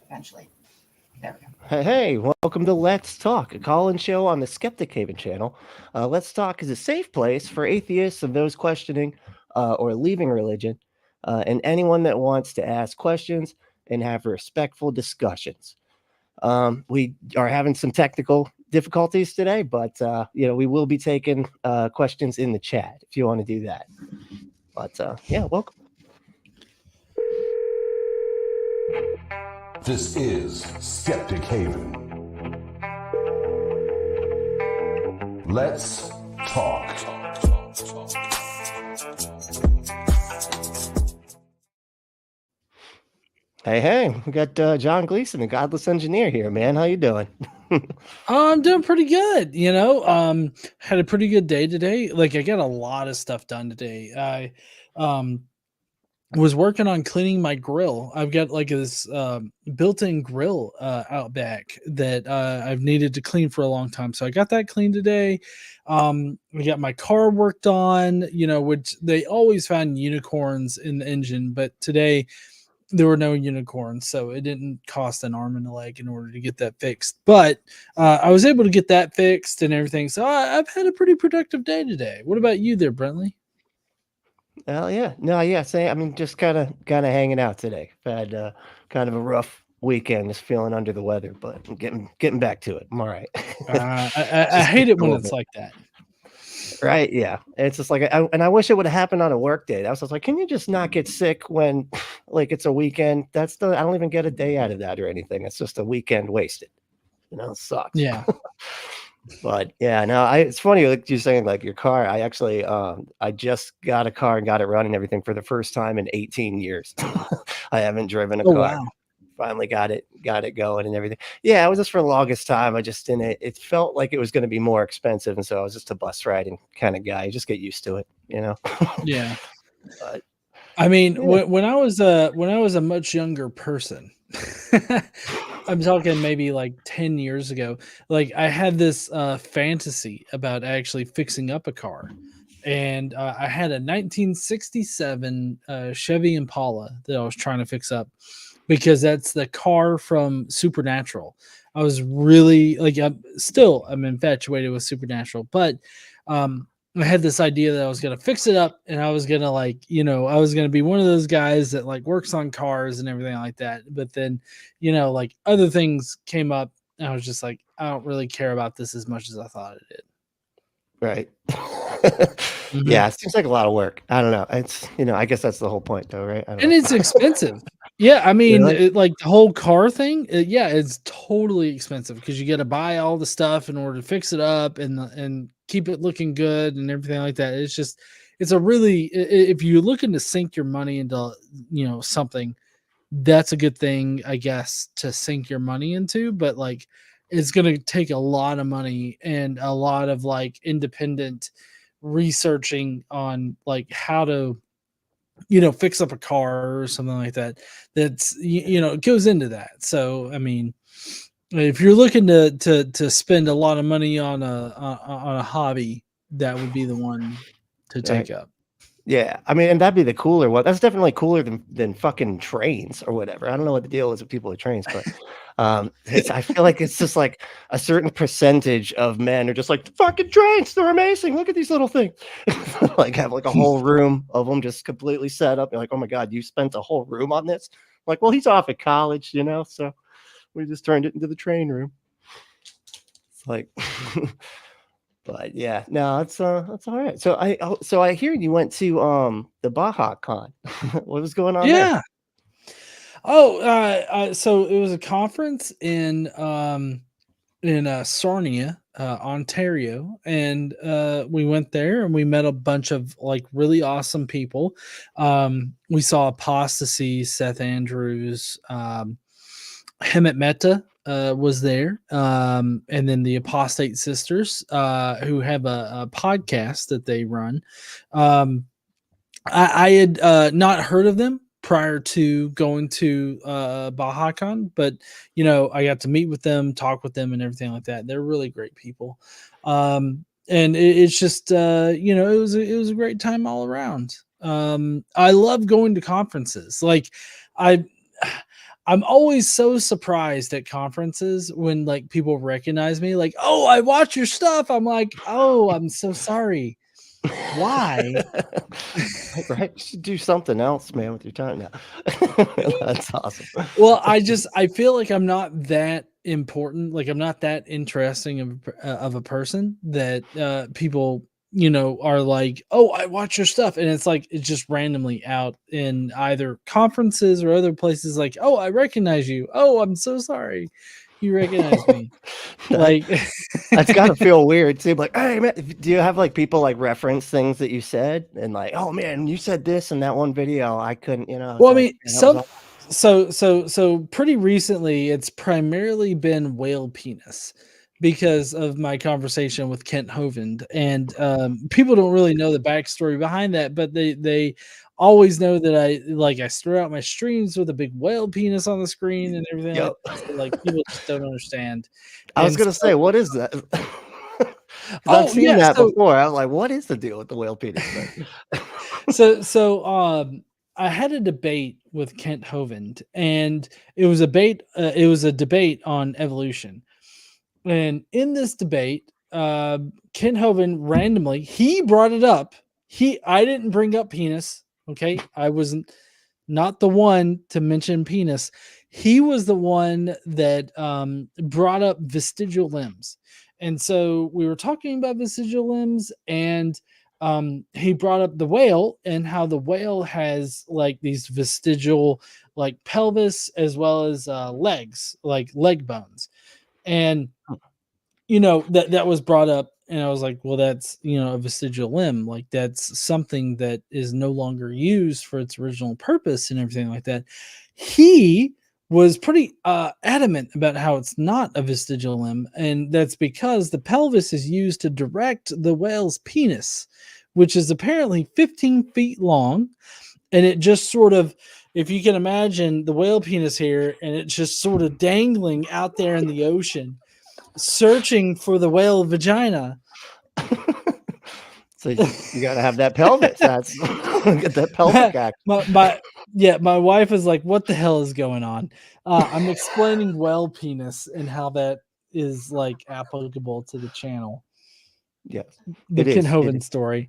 eventually. There we go. Hey, welcome to Let's Talk, a call-in show on the Skeptic Haven channel. Let's Talk is a safe place for atheists and those questioning or leaving religion, and anyone that wants to ask questions and have respectful discussions. We are having some technical difficulties today, but we will be taking questions in the chat if you want to do that. But welcome. This is Skeptic Haven. Let's talk. Hey, we got John Gleason, the Godless engineer here, man. How you doing? I'm doing pretty good. Had a pretty good day today. Like I got a lot of stuff done today. I was working on cleaning my grill. I've got like this built-in grill out back that I've needed to clean for a long time. So I got that cleaned today. We got my car worked on, which they always found unicorns in the engine, but today there were no unicorns, so it didn't cost an arm and a leg in order to get that fixed. But I was able to get that fixed and everything. So I've had a pretty productive day today. What about you there, Brently? Oh yeah, no, yeah. Say, I mean, just kind of hanging out today. I've had kind of a rough weekend, just feeling under the weather, but I'm getting back to it. I'm all right. I hate it when it's like that. Right? Yeah, it's just like, I wish it would have happened on a work day. I was like, can you just not get sick when, like, it's a weekend? I don't even get a day out of that or anything. It's just a weekend wasted. It sucks. Yeah. But yeah, no, it's funny like you're saying like your car. I actually I just got a car and got it running and everything for the first time in 18 years. I haven't driven a car. Wow. Finally got it going and everything. Yeah, it was just for the longest time. I just didn't. It felt like it was going to be more expensive, and so I was just a bus riding kind of guy. You just get used to it, Yeah. But, I mean, when I was a much younger person, I'm talking maybe like 10 years ago, like I had this fantasy about actually fixing up a car. And I had a 1967 Chevy Impala that I was trying to fix up because that's the car from Supernatural. I was really like, I'm infatuated with Supernatural, but I had this idea that I was going to fix it up and I was going to I was going to be one of those guys that like works on cars and everything like that. But then, like other things came up and I was just like, I don't really care about this as much as I thought it did. right. Yeah, it seems like a lot of work. I don't know. It's, I guess that's the whole point though, right? And it's expensive. Yeah, I mean, Really? like the whole car thing, it's totally expensive because you got to buy all the stuff in order to fix it up and keep it looking good and everything like that. It's a really, if you're looking to sink your money into, something, that's a good thing, I guess, to sink your money into. But like, it's going to take a lot of money and a lot of like independent researching on like how to fix up a car or something like that. That's it goes into that. So I mean, if you're looking to spend a lot of money on a hobby, that would be the one to take up. Yeah, I mean, and that'd be the cooler one. That's definitely cooler than fucking trains or whatever. I don't know what the deal is with people with trains, but I feel like it's just like a certain percentage of men are just like, fucking trains, they're amazing. Look at these little things. Like have like a whole room of them just completely set up. You're like, oh my God, you spent a whole room on this? Like, well, he's off at college, so we just turned it into the train room. It's like but yeah, no, that's all right. So I hear you went to the Baja Con. What was going on there? Oh, so it was a conference in Sarnia, Ontario, and we went there and we met a bunch of like really awesome people. We saw Apostasy, Seth Andrews, Hemet Mehta was there, and then the Apostate Sisters, who have a podcast that they run. I had not heard of them prior to going to BajaCon, but I got to meet with them, talk with them, and everything like that. They're really great people, and it's just it was a great time all around. I love going to conferences. Like I'm always so surprised at conferences when like people recognize me, like, oh, I watch your stuff. I'm like, oh, I'm so sorry. Why? Right? You should do something else, man, with your time now. That's awesome. Well, I feel like I'm not that important. Like I'm not that interesting of a person that people, are like, oh, I watch your stuff. And it's like, it's just randomly out in either conferences or other places like, oh, I recognize you. Oh, I'm so sorry. You recognize me. Like, That's gotta feel weird too. Like, hey man, do you have like people like reference things that you said and like, oh man, you said this in that one video. I couldn't, it's well, I like, mean, man, that was so pretty recently, it's primarily been whale penis because of my conversation with Kent Hovind, and people don't really know the backstory behind that, but they always know that I start out my streams with a big whale penis on the screen and everything like Yep. that. So like people just don't understand. I was And gonna so, say, what is that? 'Cause oh I've seen yeah, that so before. I was like, what is the deal with the whale penis thing? so I had a debate with Kent Hovind, and it was a debate on evolution. And in this debate, Kent Hovind randomly he brought it up. I didn't bring up penis. Okay, I wasn't not the one to mention penis. He was the one that brought up vestigial limbs. And so we were talking about vestigial limbs, and he brought up the whale and how the whale has like these vestigial like pelvis as well as legs, like leg bones. And that was brought up, and I was like, well, that's a vestigial limb, like that's something that is no longer used for its original purpose and everything like that. He was pretty adamant about how it's not a vestigial limb, and that's because the pelvis is used to direct the whale's penis, which is apparently 15 feet long, and it just sort of, if you can imagine the whale penis here, and it's just sort of dangling out there in the ocean searching for the whale vagina. So you gotta have that pelvis. That's get that pelvic act. my wife is like, what the hell is going on? I'm explaining whale penis and how that is like applicable to the channel. Yes, The it Ken is. Hovind story.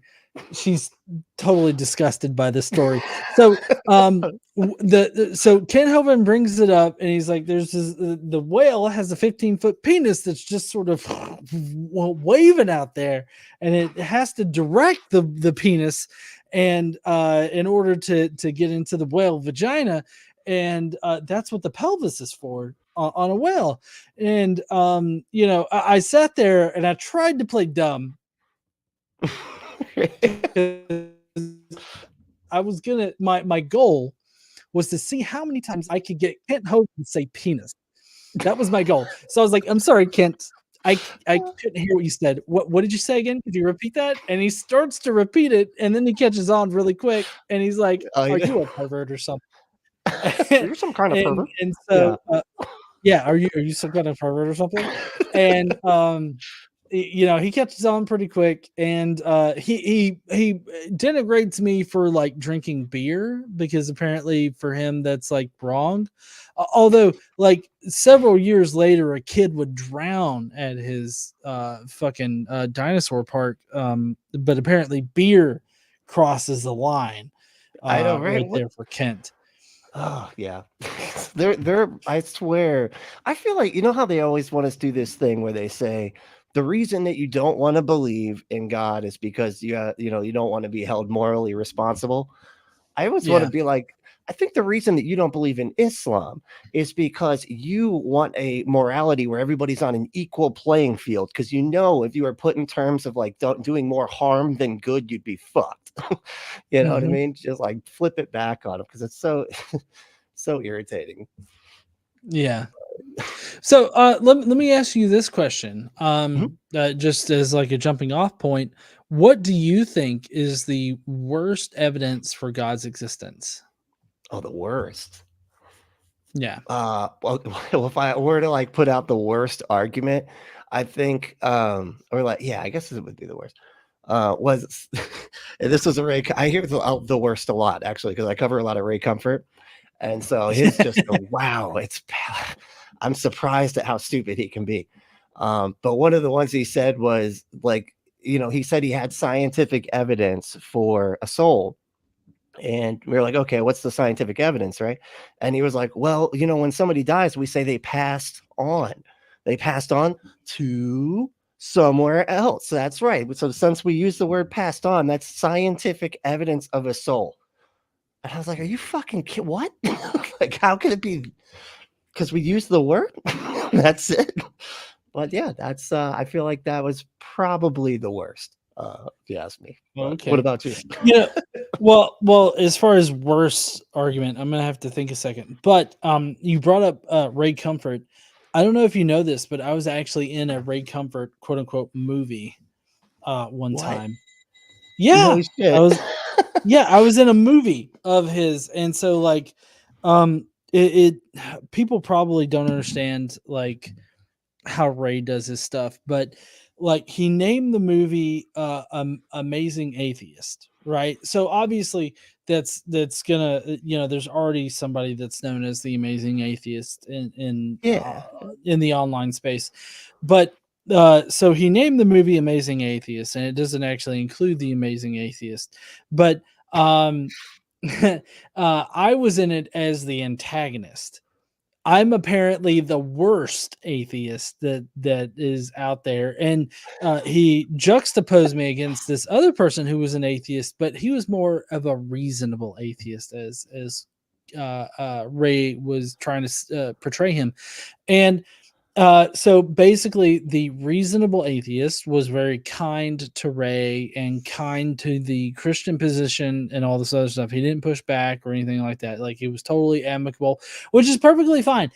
She's totally disgusted by this story. So so Ken Hovind brings it up, and he's like, there's this, the whale has a 15-foot penis that's just sort of waving out there, and it has to direct the penis and in order to get into the whale vagina, and that's what the pelvis is for on a whale. And I sat there and I tried to play dumb. I was gonna my goal was to see how many times I could get Kent Hovind to say penis. That was my goal. So I was like, I'm sorry, Kent. I couldn't hear what you said. What did you say again? Could you repeat that? And he starts to repeat it, and then he catches on really quick, and he's like, are you a pervert or something? You're some kind of pervert. And so yeah, are you some kind of pervert or something? And he catches on pretty quick, and he denigrates me for like drinking beer, because apparently for him that's like wrong. Although like several years later, a kid would drown at his fucking dinosaur park, but apparently beer crosses the line. I know, right? Right there for Kent. Oh yeah, they're. I swear, I feel like how they always want us to do this thing where they say the reason that you don't want to believe in God is because you don't want to be held morally responsible. I always want to be like, I think the reason that you don't believe in Islam is because you want a morality where everybody's on an equal playing field. Because if you were put in terms of like doing more harm than good, you'd be fucked. You know what I mean? Just like flip it back on them, because it's so so irritating. Yeah. So let me ask you this question. Just as like a jumping off point, what do you think is the worst evidence for God's existence? Oh, the worst. Yeah. Well, if I were to like put out the worst argument, I think I guess it would be the worst. Was and this was I hear the worst a lot, actually, because I cover a lot of Ray Comfort, And so his just wow, I'm surprised at how stupid he can be. But one of the ones he said was like, he said he had scientific evidence for a soul. And we were like, okay, what's the scientific evidence, right? And he was like, well, when somebody dies, we say they passed on. They passed on to somewhere else. That's right. So since we use the word passed on, that's scientific evidence of a soul. And I was like, are you fucking kidding? What? Like, how can it be? Because we use the word? That's it. But yeah, that's I feel like that was probably the worst, if you ask me. Okay. What about you? Yeah. Well, as far as worst argument, I'm gonna have to think a second. But you brought up Ray Comfort. I don't know if you know this, but I was actually in a Ray Comfort quote unquote movie one What? time. Yeah, Holy shit. I was in a movie of his, and so like it people probably don't understand like how Ray does his stuff, but like he named the movie Amazing Atheist, right? So obviously that's gonna there's already somebody that's known as the Amazing Atheist in the online space. But so he named the movie Amazing Atheist, and it doesn't actually include the Amazing Atheist, but I was in it as the antagonist. I'm apparently the worst atheist that is out there, and he juxtaposed me against this other person who was an atheist, but he was more of a reasonable atheist, as Ray was trying to portray him, and so basically, the reasonable atheist was very kind to Ray and kind to the Christian position and all this other stuff. He didn't push back or anything like that. Like, he was totally amicable, which is perfectly fine.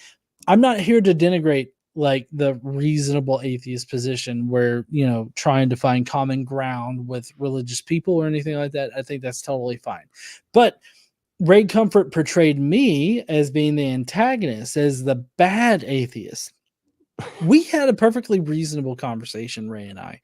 I'm not here to denigrate like the reasonable atheist position where, trying to find common ground with religious people or anything like that. I think that's totally fine. But Ray Comfort portrayed me as being the antagonist, as the bad atheist. We had a perfectly reasonable conversation, Ray and I.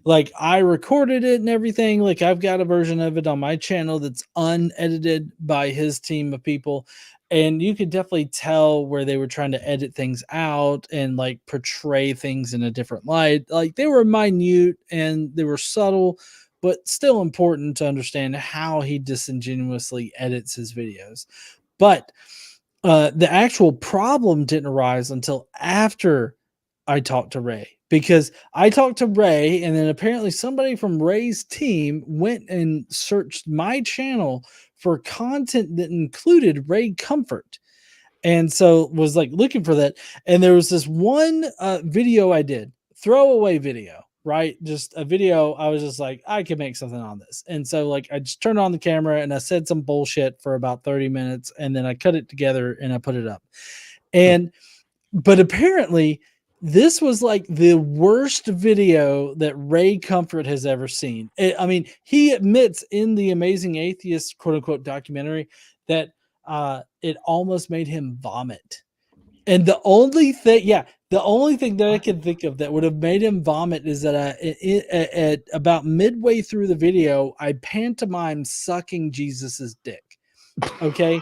Like, I recorded it and everything. Like, I've got a version of it on my channel that's unedited by his team of people. And you could definitely tell where they were trying to edit things out and like portray things in a different light. Like, they were minute and they were subtle, but still important to understand how he disingenuously edits his videos. But the actual problem didn't arise until after I talked to Ray, because I talked to Ray, and then apparently somebody from Ray's team went and searched my channel for content that included Ray Comfort. And so was like looking for that. And there was this one video I did, throwaway video, right? Just a video. I was just like, I could make something on this. And so like, I just turned on the camera and I said some bullshit for about 30 minutes, and then I cut it together and I put it up. And, but apparently this was like the worst video that Ray Comfort has ever seen. I mean, he admits in the Amazing Atheist quote unquote documentary that it almost made him vomit. And the only thing that I can think of that would have made him vomit is that at about midway through the video, I pantomimed sucking Jesus's dick. Okay.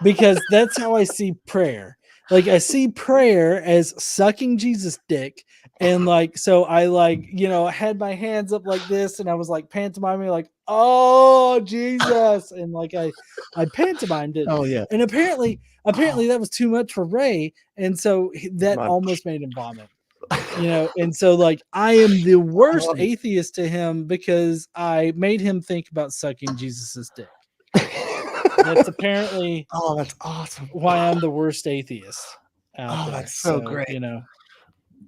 Because that's how I see prayer. Like, I see prayer as sucking Jesus' dick. And like, so I like, had my hands up like this, and I was like pantomiming like, oh, Jesus. And like, I pantomimed it. Oh yeah. And apparently that was too much for Ray. And so that almost made him vomit, and so like, I am the worst atheist to him because I made him think about sucking Jesus's dick. That's apparently that's awesome. why I'm the worst atheist out there. That's so great.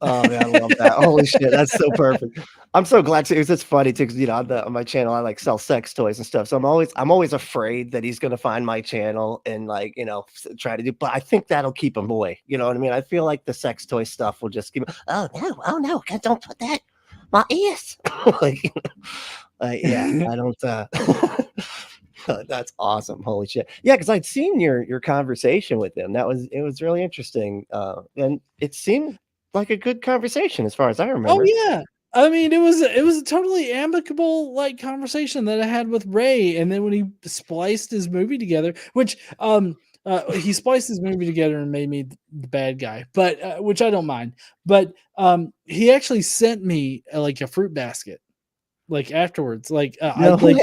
Oh man, I love that. Holy shit, that's so perfect. I'm so glad too. It's funny too, because on my channel I like sell sex toys and stuff. So I'm always afraid that he's gonna find my channel and like try to do. But I think that'll keep him away. You know what I mean? I feel like the sex toy stuff will just keep. Oh no, don't put that my ears. Yeah, I don't. That's awesome. Holy shit. Yeah, because I'd seen your conversation with him. It was really interesting. And it seemed like a good conversation as far as I remember. Oh yeah. I mean, it was a totally amicable like conversation that I had with Ray. And then when he spliced his movie together, which He spliced his movie together and made me the bad guy, but which I don't mind. But he actually sent me like a fruit basket, like afterwards, like No way.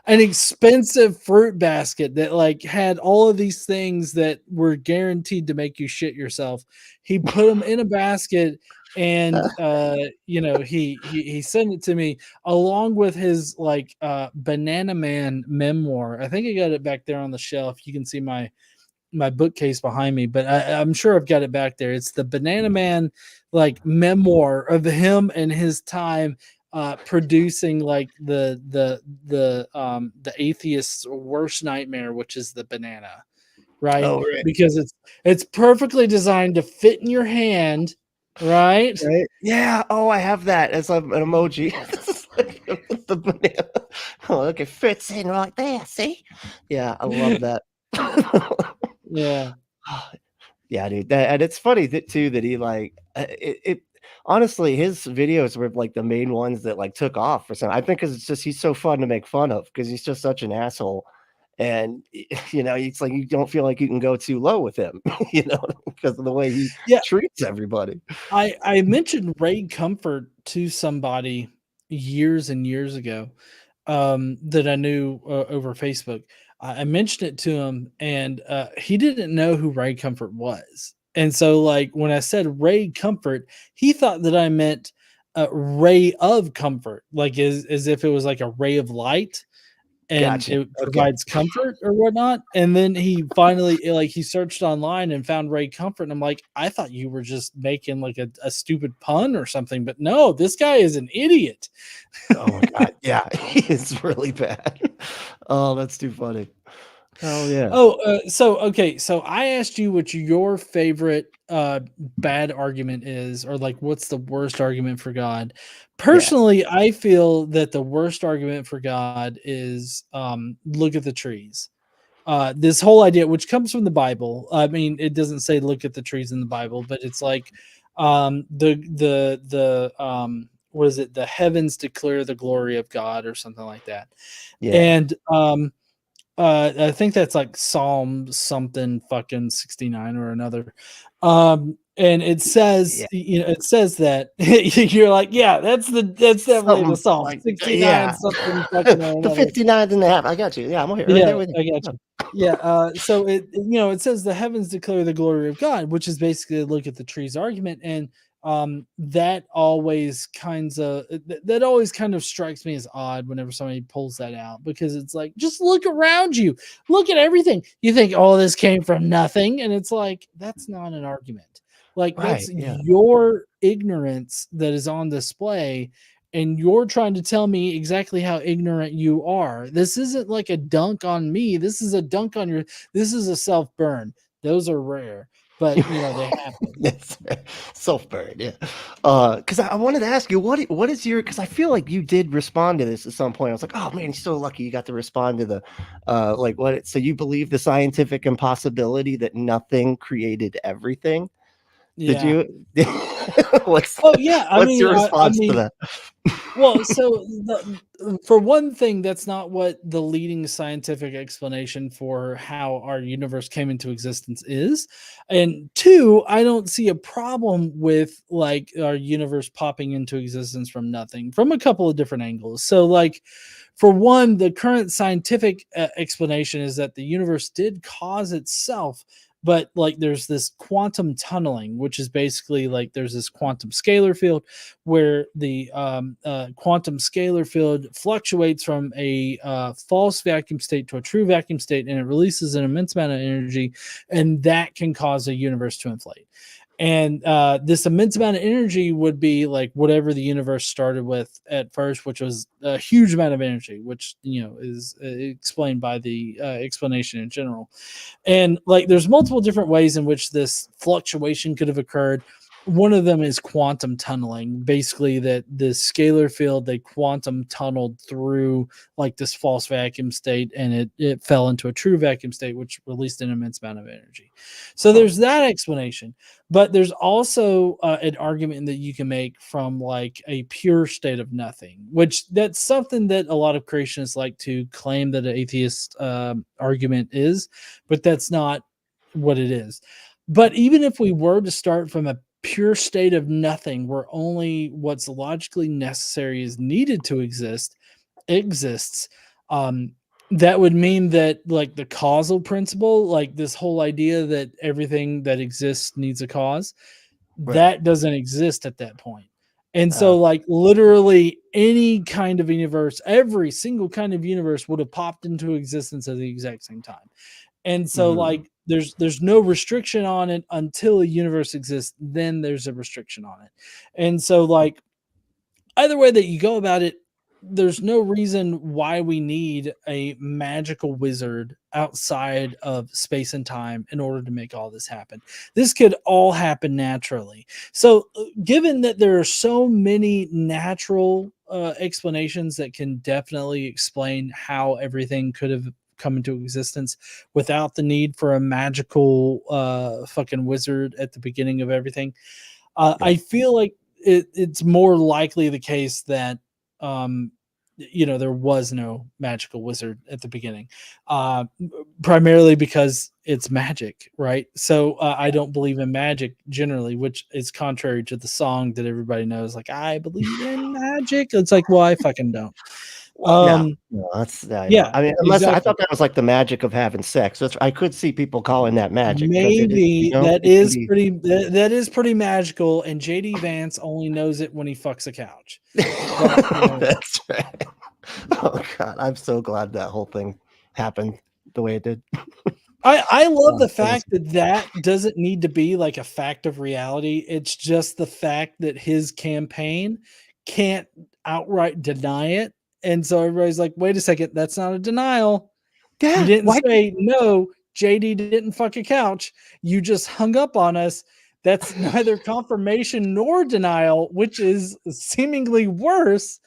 an expensive fruit basket that like had all of these things that were guaranteed to make you shit yourself. He put them in a basket and he sent it to me along with his like Banana Man memoir. I think I got it back there on the shelf. You can see my bookcase behind me, but I'm sure I've got it back there. It's the Banana Man like memoir of him and his time producing like the atheist's worst nightmare, which is the banana, right? Oh, right. Because it's perfectly designed to fit in your hand, right? Right? Yeah. Oh, I have that as an emoji. The banana. Oh, look, it fits in right there. See? Yeah, I love that. Yeah. Yeah, dude. And it's funny too that he like it. Honestly, his videos were like the main ones that like took off for some. I think because it's just he's so fun to make fun of because he's just such an asshole, and it's like you don't feel like you can go too low with him, because of the way he treats everybody. I mentioned Ray Comfort to somebody years and years ago that I knew over Facebook. I mentioned it to him, and he didn't know who Ray Comfort was. And so, like when I said Ray Comfort, he thought that I meant ray of comfort, like as if it was like a ray of light, and Gotcha. it provides comfort or whatnot. And then he finally he searched online and found Ray Comfort, and I'm like, I thought you were just making like a stupid pun or something, but no, this guy is an idiot. Oh my god, yeah, it's really bad. Oh, that's too funny. Oh yeah. So I asked you what your favorite bad argument is, or like what's the worst argument for God. Personally, I feel that the worst argument for God is look at the trees. This whole idea, which comes from the Bible. I mean, it doesn't say look at the trees in the Bible, but it's like the what is it? The heavens declare the glory of God, or something like that. Yeah. And I think that's like Psalm something fucking 69 or another. And it says, it says that you're like, yeah, that's definitely the Psalm like, 69 something fucking or the another. 59 and a half. I got you. Yeah, I'm here. Right Yeah, there with you. I got you. Yeah. So it says the heavens declare the glory of God, which is basically a look at the trees argument. And that always kind of strikes me as odd whenever somebody pulls that out, because it's like, just look around you, look at everything. You think, oh, this came from nothing, and it's like, that's not an argument. Like, that's your ignorance that is on display, and you're trying to tell me exactly how ignorant you are. This isn't like a dunk on me. This is a dunk on this is a self burn. Those are rare, but they happen. Self-burn, yeah. Because I wanted to ask you, what is your, because I feel like you did respond to this at some point. I was like, oh man, you're so lucky you got to respond to the so you believe the scientific impossibility that nothing created everything? Yeah. Did you? What's your response to that? Well, so for one thing, that's not what the leading scientific explanation for how our universe came into existence is. And two, I don't see a problem with like our universe popping into existence from nothing, from a couple of different angles. So like, for one, the current scientific explanation is that the universe did cause itself, but like there's this quantum tunneling, which is basically like there's this quantum scalar field where the quantum scalar field fluctuates from a false vacuum state to a true vacuum state, and it releases an immense amount of energy, and that can cause a universe to inflate. And this immense amount of energy would be like whatever the universe started with at first, which was a huge amount of energy, which is explained by the explanation in general. And like there's multiple different ways in which this fluctuation could have occurred. one of them is quantum tunneling. Basically, that the scalar field, they quantum tunneled through like this false vacuum state, and it fell into a true vacuum state, which released an immense amount of energy. So there's that explanation, but there's also an argument that you can make from like a pure state of nothing, which that's something that a lot of creationists like to claim that an atheist argument is, but that's not what it is. But even if we were to start from a pure state of nothing where only what's logically necessary is needed to exist exists, that would mean that like the causal principle, like this whole idea that everything that exists needs a cause, that doesn't exist at that point. And so like literally any kind of universe, every single kind of universe would have popped into existence at the exact same time. And so like there's no restriction on it until a universe exists, then there's a restriction on it. And so like either way that you go about it, there's no reason why we need a magical wizard outside of space and time in order to make all this happen. This could all happen naturally. So given that there are so many natural explanations that can definitely explain how everything could have come into existence without the need for a magical fucking wizard at the beginning of everything, I feel like it's more likely the case that there was no magical wizard at the beginning, primarily because it's magic, right? So I don't believe in magic generally, which is contrary to the song that everybody knows, like I believe in magic. It's like, well, I fucking don't. No, that's yeah, I mean, unless I exactly. thought that was like the magic of having sex. That's I could see people calling that magic. Maybe It is, that is pretty magical, and JD Vance only knows it when he fucks a couch. That's right. Oh God, I'm so glad that whole thing happened the way it did. I love the fact that doesn't need to be like a fact of reality. It's just the fact that his campaign can't outright deny it. And so everybody's like, wait a second, that's not a denial. Yeah, you didn't say, no, JD didn't fuck a couch. You just hung up on us. That's neither confirmation nor denial, which is seemingly worse.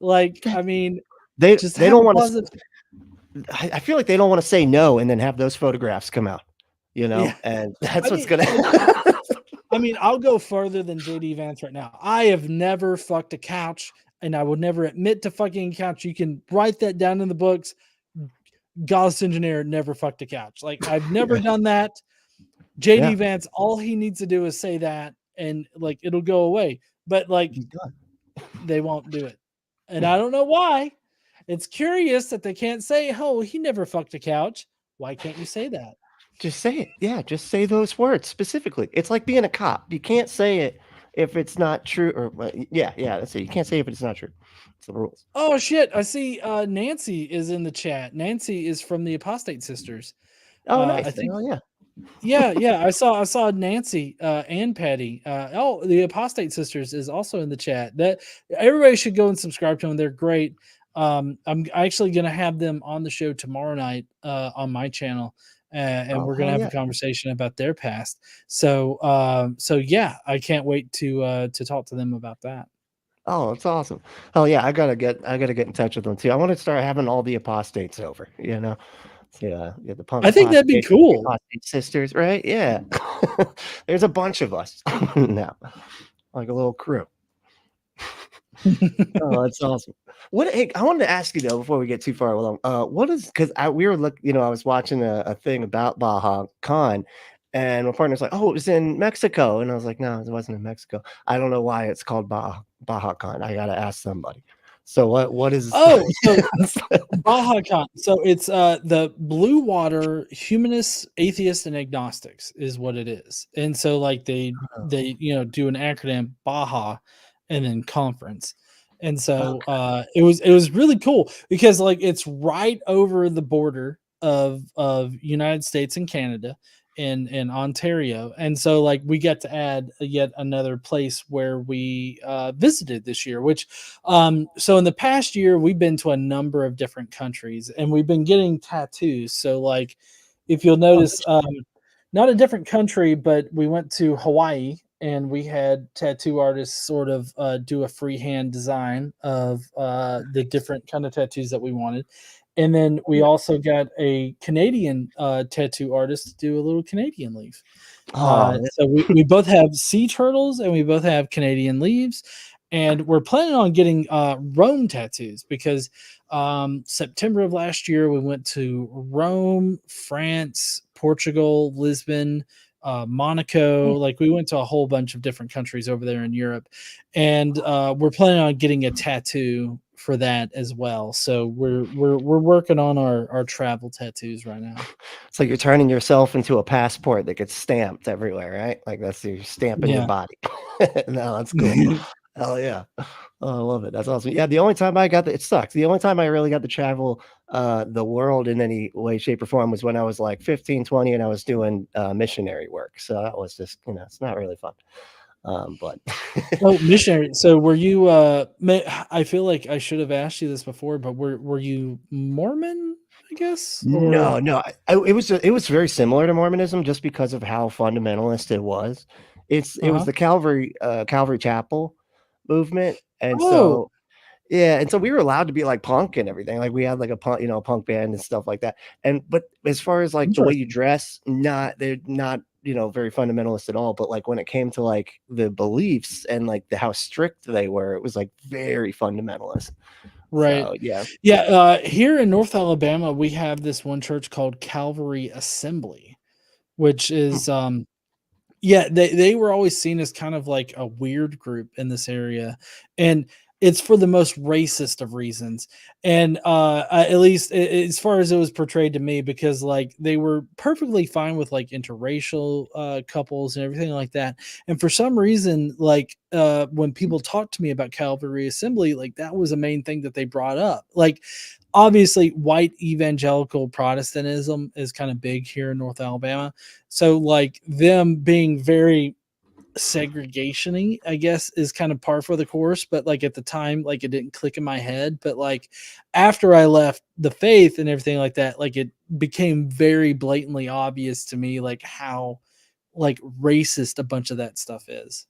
Like, I mean, they don't want to. I feel like they don't want to say no and then have those photographs come out, Yeah. and that's what's going to happen. I mean, I'll go further than JD Vance right now. I have never fucked a couch, and I would never admit to fucking a couch. You can write that down in the books. Godless engineer never fucked a couch. Like, I've never done that. JD Vance, all he needs to do is say that, and like it'll go away. But like, they won't do it, and I don't know why. It's curious that they can't say, "Oh, he never fucked a couch." Why can't you say that? Just say it. Yeah, just say those words specifically. It's like being a cop. You can't say it if it's not true. Or that's it. You can't say it if it's not true. It's the rules. Oh shit! I see. Nancy is in the chat. Nancy is from the Apostate Sisters. Oh, nice. I think. Oh, yeah. Yeah. I saw Nancy and Patty. The Apostate Sisters is also in the chat. That everybody should go and subscribe to them. They're great. I'm actually going to have them on the show tomorrow night on my channel, and we're going to have a conversation about their past. So yeah, I can't wait to talk to them about that. Oh, that's awesome. Oh yeah, I gotta get in touch with them too. I want to start having all the apostates over. The punk. I think that'd be cool. Apostate sisters, right? Yeah. There's a bunch of us now, like a little crew. Oh, that's awesome. Hey, I wanted to ask you though before we get too far along. What is because we were looking. I was watching a thing about Baja Con, and my partner's like, "Oh, it was in Mexico," and I was like, "No, it wasn't in Mexico." I don't know why it's called Baja Con. I gotta ask somebody. So what is? Oh, so Baja Con. So it's the Blue Water Humanists, Atheists, and Agnostics is what it is. And so like they do an acronym Baja, and then conference. And so it was really cool because like it's right over the border of United States and Canada in Ontario. And so like we got to add yet another place where we visited this year, which so in the past year we've been to a number of different countries and we've been getting tattoos. So like if you'll notice not a different country, but we went to Hawaii and we had tattoo artists sort of do a freehand design of the different kind of tattoos that we wanted. And then we also got a Canadian tattoo artist to do a little Canadian leaf. Oh, So we both have sea turtles and we both have Canadian leaves. And we're planning on getting Rome tattoos because September of last year we went to Rome, France, Portugal, Lisbon, Monaco. Like we went to a whole bunch of different countries over there in Europe, and we're planning on getting a tattoo for that as well. So we're working on our travel tattoos right now. so you're turning yourself into a passport that gets stamped everywhere, right? Like that's your stamping your Yeah. body. No, that's cool. Hell yeah. Oh, I love it. That's awesome. Yeah, the only time I got it sucks. The only time I really got to travel the world in any way, shape, or form was when I was like 15, 20, and I was doing missionary work. So that was just, it's not really fun. But Oh, missionary. So were you I feel like I should have asked you this before, but were you Mormon, I guess? Or no, it was very similar to Mormonism just because of how fundamentalist it was. It was uh-huh. the Calvary Chapel movement, and Oh, so yeah, and so we were allowed to be like punk and everything. Like we had like a punk, punk band and stuff like that. But as far as like the way you interesting. dress, they're not, very fundamentalist at all. But like when it came to like the beliefs and like how strict they were, it was like very fundamentalist. Right. So yeah. Yeah, here in North Alabama, we have this one church called Calvary Assembly, which Hmm. is yeah, they were always seen as kind of like a weird group in this area, and it's for the most racist of reasons. And at least as far as it was portrayed to me, because like they were perfectly fine with like interracial couples and everything like that. And for some reason, like when people talked to me about Calvary Assembly, like that was a main thing that they brought up. Like obviously, white evangelical Protestantism is kind of big here in North Alabama, so like them being very segregationy, I guess, is kind of par for the course. But like at the time, like it didn't click in my head. But like after I left the faith and everything like that, like it became very blatantly obvious to me like how like racist a bunch of that stuff is.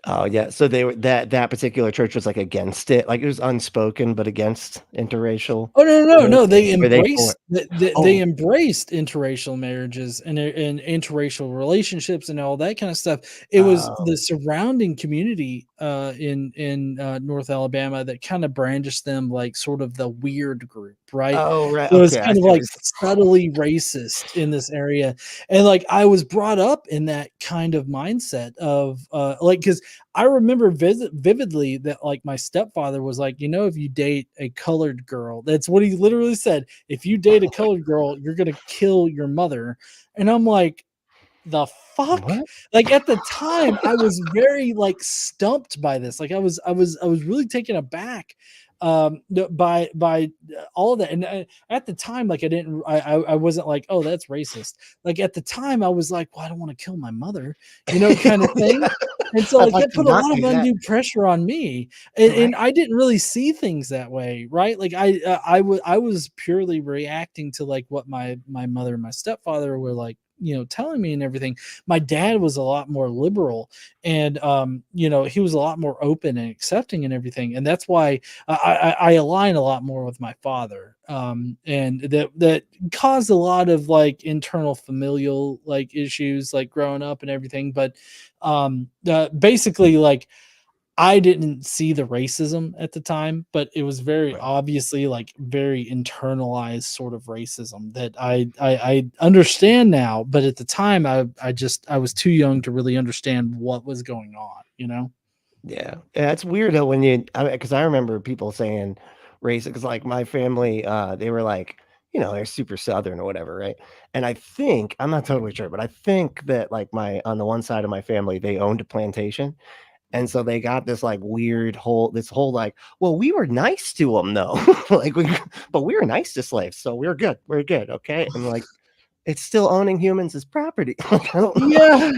Oh yeah. So they were that particular church was like against it. Like it was unspoken, but against interracial Oh marriage. no! They Were they for? embraced they Oh, embraced interracial marriages and interracial relationships and all that kind of stuff. It was oh, the surrounding community in North Alabama that kind of brandished them like sort of the weird group, right? oh, right. So it's Okay, I kind see of what like you're saying. subtly racist in this area, and like I was brought up in that kind of mindset of like because I remember vividly that like my stepfather was like, if you date a colored girl, that's what he literally said. If you date a colored girl, you're gonna kill your mother. And I'm like, the fuck? What? Like at the time, I was very like stumped by this. Like I was really taken aback by all of that. And at the time, like I wasn't like, oh, that's racist. Like at the time, I was like, well, I don't want to kill my mother, kind of thing. And so I'd like like that to put a not lot of do that. undue pressure on me, and, Right. and I didn't really see things that way, right? Like I was purely reacting to like what my mother and my stepfather were like, telling me and everything. My dad was a lot more liberal, and he was a lot more open and accepting and everything, and that's why I align a lot more with my father, and that caused a lot of like internal familial like issues like growing up and everything. But basically, like I didn't see the racism at the time, but it was very Right. obviously like very internalized sort of racism that I understand now, but at the time I was too young to really understand what was going on. Yeah. Yeah, it's weird though when because I remember people saying race because like my family, they were like, they're super southern or whatever, right? And I think I'm not totally sure, but I think that like my on the one side of my family, they owned a plantation. And so they got this like weird whole like, well, we were nice to them though. Like but we were nice to slaves, so we're good. We're good. Okay. And like it's still owning humans as property. Like, I don't know. Yeah.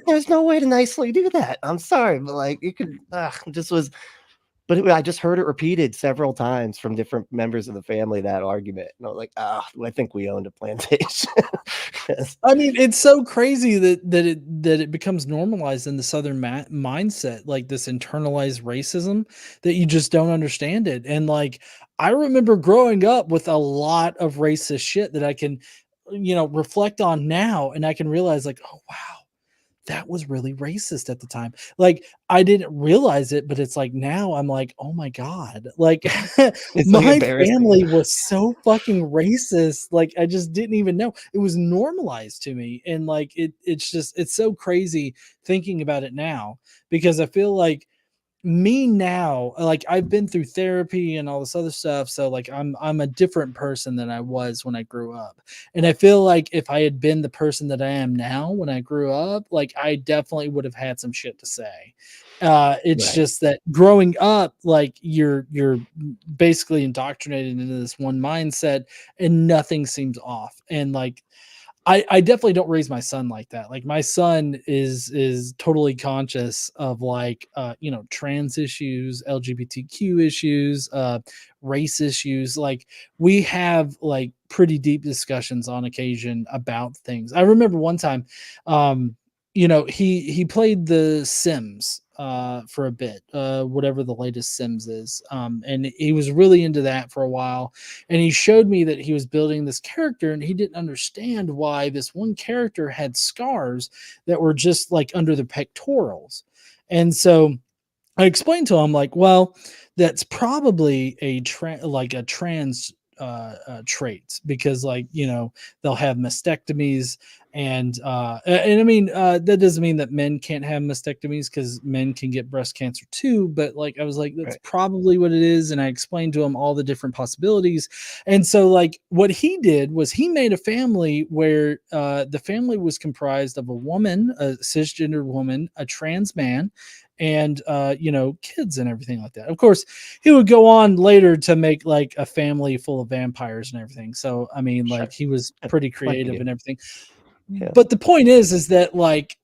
There's no way to nicely do that. I'm sorry, but like you could just was but I just heard it repeated several times from different members of the family, that argument. And I was like, I think we owned a plantation. I mean, it's so crazy that it becomes normalized in the Southern mindset, like this internalized racism that you just don't understand it. And like, I remember growing up with a lot of racist shit that I can, reflect on now, and I can realize like, oh wow, that was really racist at the time. Like, I didn't realize it, but it's like now I'm like, oh my God, like It's like my embarrassing. family was so fucking racist. Like, I just didn't even know. It was normalized to me. And like it's so crazy thinking about it now, because I feel like me now, like I've been through therapy and all this other stuff, so like I'm a different person than I was when I grew up. And I feel like if I had been the person that I am now when I grew up, like I definitely would have had some shit to say. It's Right. just that growing up, like you're basically indoctrinated into this one mindset and nothing seems off. And like I definitely don't raise my son like that. Like my son is totally conscious of like trans issues, LGBTQ issues, race issues. Like we have like pretty deep discussions on occasion about things. I remember one time, he played the Sims for a bit, whatever the latest Sims is. And he was really into that for a while. And he showed me that he was building this character, and he didn't understand why this one character had scars that were just like under the pectorals. And so I explained to him, like, well, that's probably a trans traits, because like they'll have mastectomies, and I mean that doesn't mean that men can't have mastectomies, because men can get breast cancer too, but like I was like, that's Right. probably what it is. And I explained to him all the different possibilities. And so like what he did was he made a family where the family was comprised of a woman, a cisgender woman, a trans man, and kids and everything like that. Of course, he would go on later to make like a family full of vampires and everything. So I mean, Sure. like he was Yeah, pretty like you creative do. and everything. Yeah. But the point is that like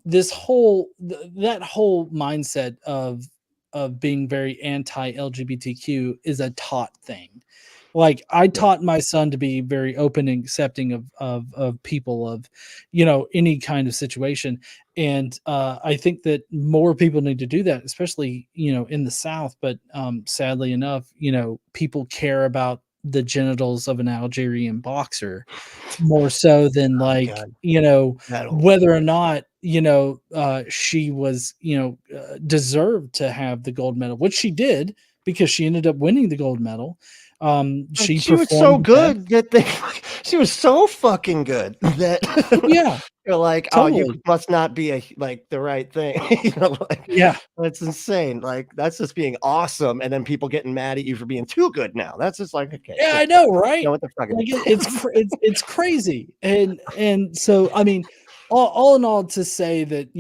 this whole that whole mindset of being very anti LGBTQ is a taught thing. Like I Right. taught my son to be very open and accepting of people, of any kind of situation. And I think that more people need to do that, especially in the South. But sadly enough, people care about the genitals of an Algerian boxer more so than Oh like God. That old. whether or not she was deserved to have the gold medal, which she did, because she ended up winning the gold medal. Like, She she was so performed best. good that she was so fucking good that Yeah, you're like, oh, you totally. must not be like the right thing. Like Yeah. that's insane. Like that's just being awesome, and then people getting mad at you for being too good now. That's just like, okay, Yeah, just I stop. know, You know right? what the fuck? Like it's crazy. And so I mean, all in all, to say that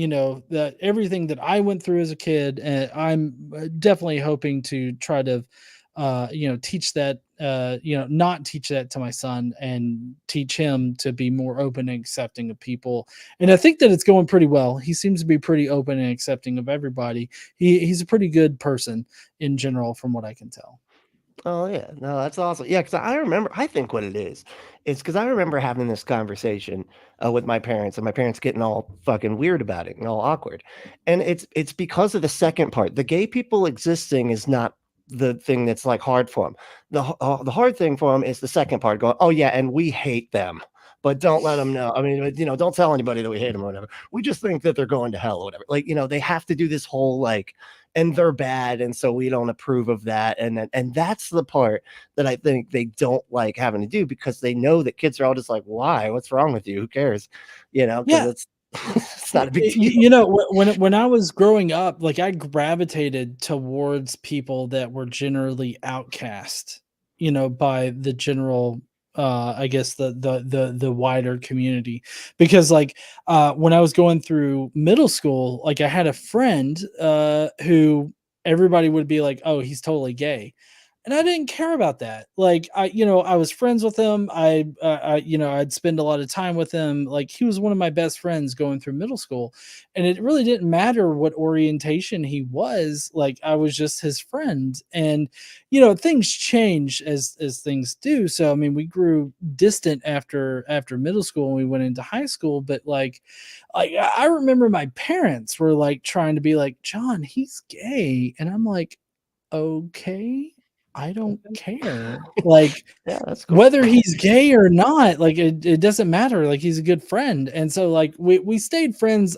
that everything that I went through as a kid, I'm definitely hoping to try to teach that, not teach that to my son, and teach him to be more open and accepting of people. And I think that it's going pretty well. He seems to be pretty open and accepting of everybody. He's a pretty good person in general, from what I can tell. Oh yeah, no, that's awesome. Yeah, because I remember. I think what it is because I remember having this conversation with my parents, and my parents getting all fucking weird about it and all awkward. And it's because of the second part. The gay people existing is not the thing that's like hard for them. The hard thing for them is the second part. Going, oh yeah, and we hate them, but don't let them know. I mean, don't tell anybody that we hate them or whatever. We just think that they're going to hell or whatever. Like, they have to do this whole like, and they're bad, and so we don't approve of that. And that's the part that I think they don't like having to do, because they know that kids are all just like, why? What's wrong with you? Who cares? Because Yeah. it's it's not a big deal. When I was growing up, like I gravitated towards people that were generally outcast, by the general, I guess the wider community. Because like when I was going through middle school, like I had a friend who everybody would be like, oh, he's totally gay. And I didn't care about that. Like I was friends with him. I'd spend a lot of time with him. Like he was one of my best friends going through middle school. And it really didn't matter what orientation he was. Like I was just his friend. And things change as things do. So I mean, we grew distant after middle school and we went into high school, but like I remember my parents were like trying to be like, John, he's gay. And I'm like, okay, I don't care. Like Yeah, that's cool. whether he's gay or not, like it doesn't matter. Like he's a good friend. And so like we stayed friends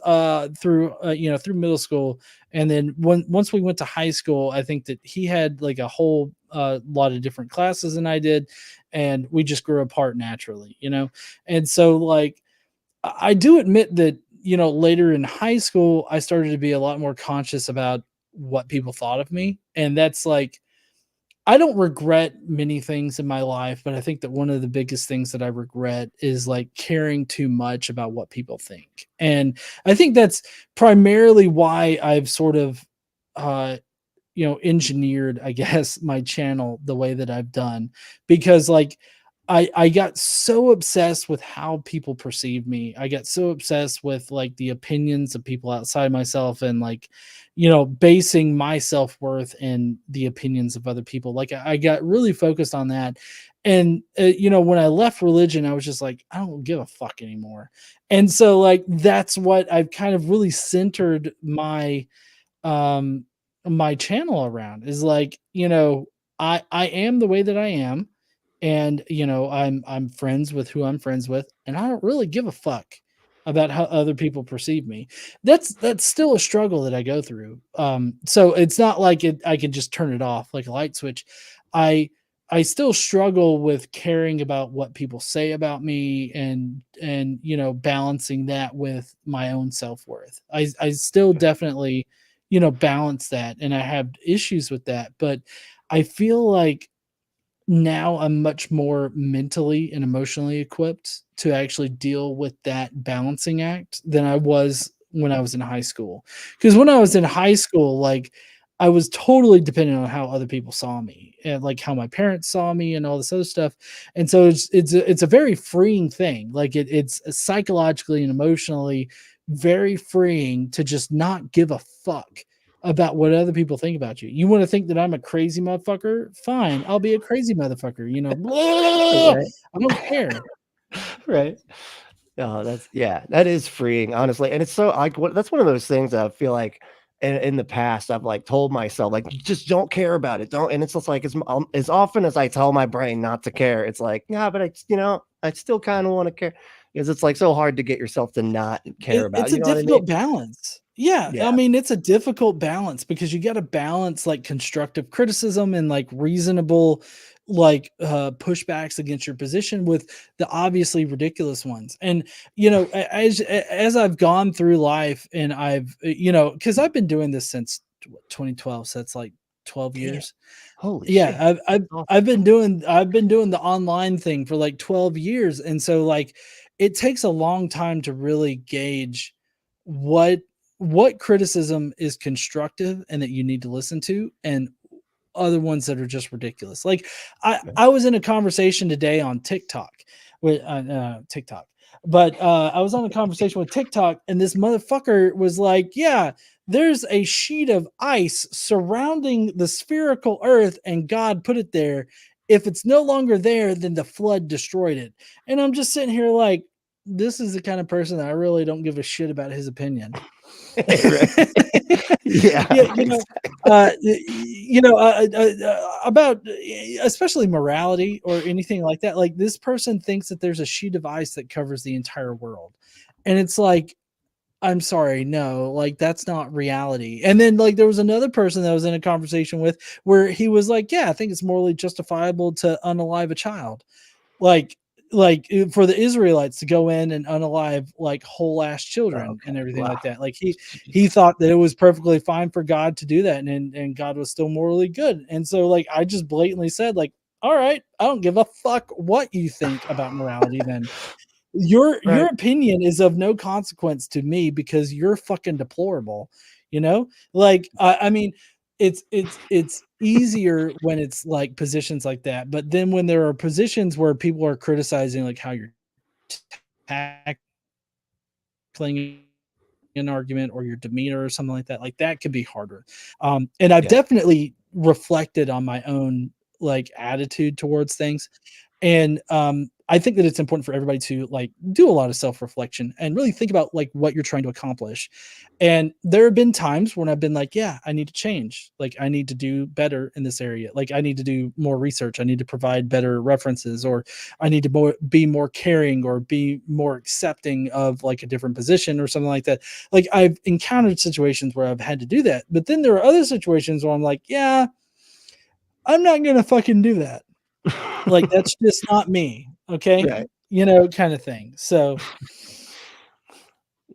through through middle school. And then once we went to high school, I think that he had like a whole lot of different classes than I did. And we just grew apart naturally, And so like I do admit that, later in high school, I started to be a lot more conscious about what people thought of me. And that's like, I don't regret many things in my life, but I think that one of the biggest things that I regret is like caring too much about what people think. And I think that's primarily why I've sort of, engineered, I guess, my channel the way that I've done, because like I got so obsessed with how people perceive me. I got so obsessed with like the opinions of people outside myself and like, basing my self-worth in the opinions of other people. Like I got really focused on that. And, when I left religion, I was just like, I don't give a fuck anymore. And so like, that's what I've kind of really centered um, my channel around is like, I am the way that I am. And I'm friends with who I'm friends with, and I don't really give a fuck about how other people perceive me. That's still a struggle that I go through. So it's not like I can just turn it off like a light switch. I still struggle with caring about what people say about me and balancing that with my own self-worth. I still definitely balance that, and I have issues with that, but I feel like now I'm much more mentally and emotionally equipped to actually deal with that balancing act than I was when I was in high school. Because when I was in high school, like I was totally dependent on how other people saw me and like how my parents saw me and all this other stuff. And so it's a very freeing thing. Like it's psychologically and emotionally very freeing to just not give a fuck about what other people think about you. You want to think that I'm a crazy motherfucker? Fine, I'll be a crazy motherfucker. Right. I don't care. Right. Oh, that is freeing, honestly. And it's so that's one of those things that I feel like in the past I've like told myself like just don't care about it. Don't, and it's just like as often as I tell my brain not to care, it's like, yeah, but I still kind of want to care because it's like so hard to get yourself to not care about It's it. a You know what I difficult mean? balance. Yeah, I Yeah. mean, it's a difficult balance because you got to balance like constructive criticism and like reasonable like pushbacks against your position with the obviously ridiculous ones. And as I've gone through life and I've because I've been doing this since 2012, so that's like 12 Damn. years. Holy shit. Yeah, Awesome. I've been doing the online thing for like 12 years. And so like it takes a long time to really gauge what criticism is constructive and that you need to listen to, and other ones that are just ridiculous. Like Yeah. I was in a conversation today on TikTok with TikTok, but I was on a conversation with TikTok, and this motherfucker was like, "Yeah, there's a sheet of ice surrounding the spherical Earth, and God put it there. If it's no longer there, then the flood destroyed it." And I'm just sitting here like, this is the kind of person that I really don't give a shit about his opinion. Right. Yeah. Yeah, about especially morality or anything like that. Like this person thinks that there's a sheet of ice that covers the entire world, and it's like, I'm sorry, no, like that's not reality. And then like there was another person that I was in a conversation with where he was like, yeah, I think it's morally justifiable to unalive a child. Like for the Israelites to go in and unalive like whole ass children Okay. and everything Wow. like that. Like he thought that it was perfectly fine for God to do that, and God was still morally good. And so like I just blatantly said like, all right, I don't give a fuck what you think about morality then. Your Right. opinion is of no consequence to me because you're fucking deplorable, Like I mean, it's easier when it's like positions like that, but then when there are positions where people are criticizing like how you're tackling an argument or your demeanor or something like that could be harder. And I've Yeah. definitely reflected on my own like attitude towards things. And I think that it's important for everybody to like do a lot of self-reflection and really think about like what you're trying to accomplish. And there have been times when I've been like, yeah, I need to change. Like I need to do better in this area. Like I need to do more research. I need to provide better references, or I need to be more caring or be more accepting of like a different position or something like that. Like I've encountered situations where I've had to do that. But then there are other situations where I'm like, yeah, I'm not going to fucking do that. Like that's just not me. Okay. Right. Kind of thing. So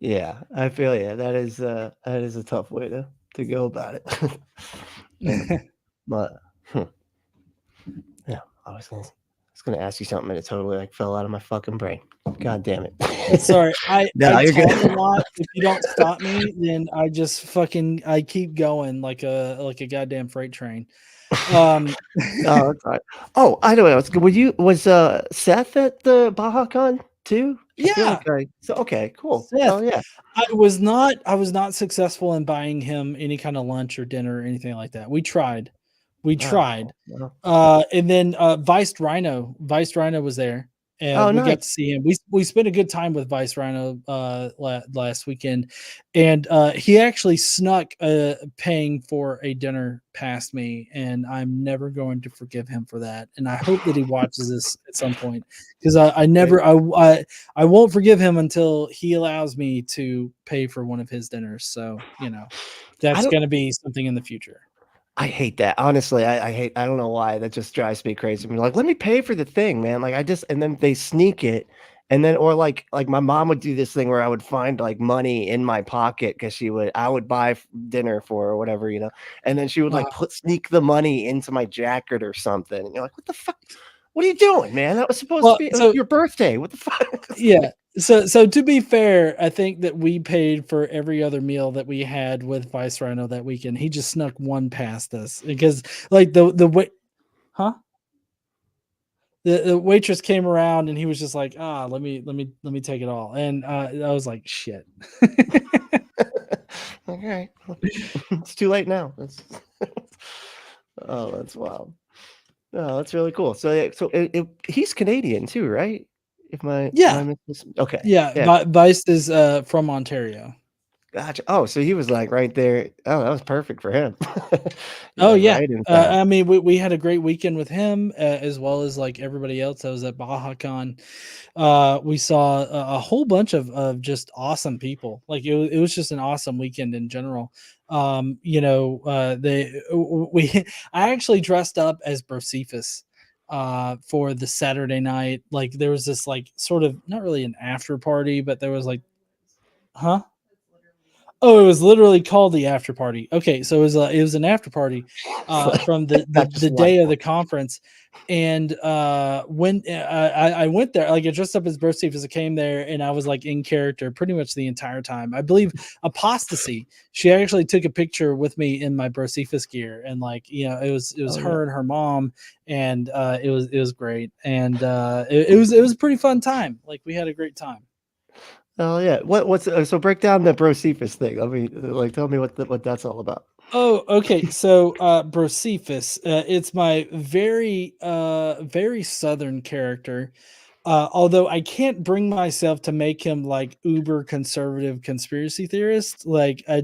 Yeah, I feel yeah. That is a tough way to go about it. Yeah. But yeah, I was gonna ask you something and it totally like fell out of my fucking brain. God damn it. sorry. I you're talk good. a lot. If you don't stop me, then I just I keep going like a goddamn freight train. Oh, that's all right. Oh, I know. Was Seth at the Baja Con too? I feel Yeah. like so okay, cool. Seth. Oh yeah. I was not successful in buying him any kind of lunch or dinner or anything like that. We tried. Wow. And then Vice Rhino was there, Oh, and we got nice. to see him. We spent a good time with Vice Rhino last weekend, and he actually snuck paying for a dinner past me, and I'm never going to forgive him for that. And I hope that he watches this at some point, because I won't forgive him until he allows me to pay for one of his dinners. So that's going to be something in the future. I hate that. Honestly, I don't know why. That just drives me crazy. I'm like, let me pay for the thing, man. Like and then they sneak it. And then, or like my mom would do this thing where I would find like money in my pocket because I would buy dinner for her or whatever, and then she would like sneak the money into my jacket or something. And you're like, what the fuck? What are you doing, man? That was supposed to be your birthday. What the fuck? Yeah. So to be fair, I think that we paid for every other meal that we had with Vice Rhino that weekend. He just snuck one past us because like the waitress came around and he was just like, let me take it all. And I was like, shit. Okay. It's too late now. Oh, that's wild. Oh, that's really cool. So yeah, he's Canadian too, right? Okay. Yeah. Vice is from Ontario. Gotcha. Oh, so he was like right there. Oh, that was perfect for him. Oh yeah. Right I mean, we had a great weekend with him as well as like everybody else that was at Baja Con. We saw a whole bunch of just awesome people. Like it was just an awesome weekend in general. I actually dressed up as Brocephus for the Saturday night. Like there was this like sort of not really an after party, but there was like, huh? Oh, it was literally called the after party. Okay, so it was an after party from the day of the conference, and when I went there, like I dressed up as Brocephus, as I came there, and I was like in character pretty much the entire time. I believe Apostasy, she actually took a picture with me in my Brocephus gear, and like it was her and her mom, and it was great, and it was a pretty fun time. Like we had a great time. Oh yeah. So break down the Brocephus thing. I mean, like tell me what that's all about. Oh, okay. So Brocephus, it's my very very southern character. Although I can't bring myself to make him like uber conservative conspiracy theorist. Like I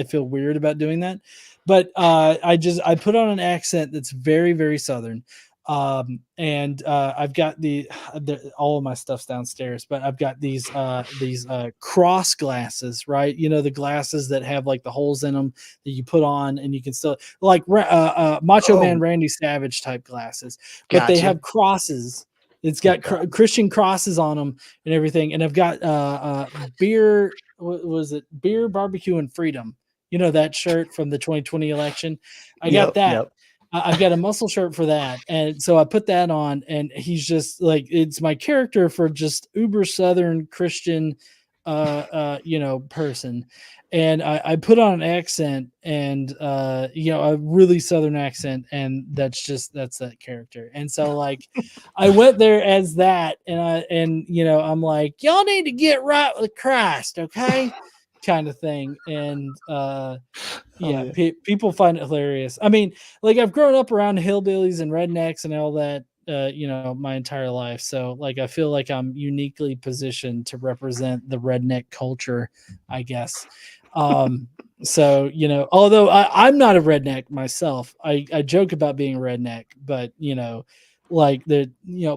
feel weird about doing that. But I put on an accent that's very, very southern. And I've got all of my stuff's downstairs, but I've got these cross glasses, right? The glasses that have like the holes in them that you put on and you can still like Macho Man Randy Savage type glasses, but they have crosses. It's got Christian crosses on them and everything. And I've got beer. What was it? Beer, barbecue, and freedom. That shirt from the 2020 election. I got that. Yep. I've got a muscle shirt for that. And so I put that on, and he's just like, it's my character for just uber Southern Christian person, and I put on an accent, and a really Southern accent, and that's that character. And so like I went there as that, and I'm like, y'all need to get right with Christ, okay, kind of thing. And people find it hilarious. I mean, like I've grown up around hillbillies and rednecks and all that, my entire life. So like I feel like I'm uniquely positioned to represent the redneck culture, I guess. So although I'm not a redneck myself, I joke about being a redneck, but like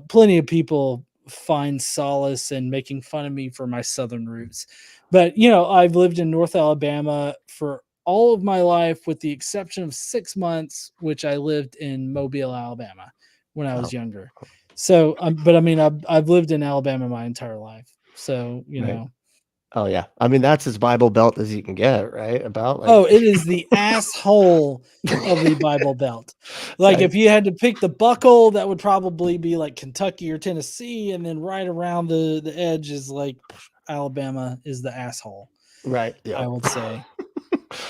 plenty of people find solace in making fun of me for my Southern roots. But I've lived in North Alabama for all of my life, with the exception of 6 months, which I lived in Mobile, Alabama, when I was younger. So, but I mean, I've lived in Alabama my entire life. So, Right. Oh yeah, I mean that's as Bible Belt as you can get, right? About like, oh, it is the asshole of the Bible Belt. Like Right. if you had to pick the buckle, that would probably be like Kentucky or Tennessee, and then right around the edge is like Alabama is the asshole. Right. I Yeah. would say.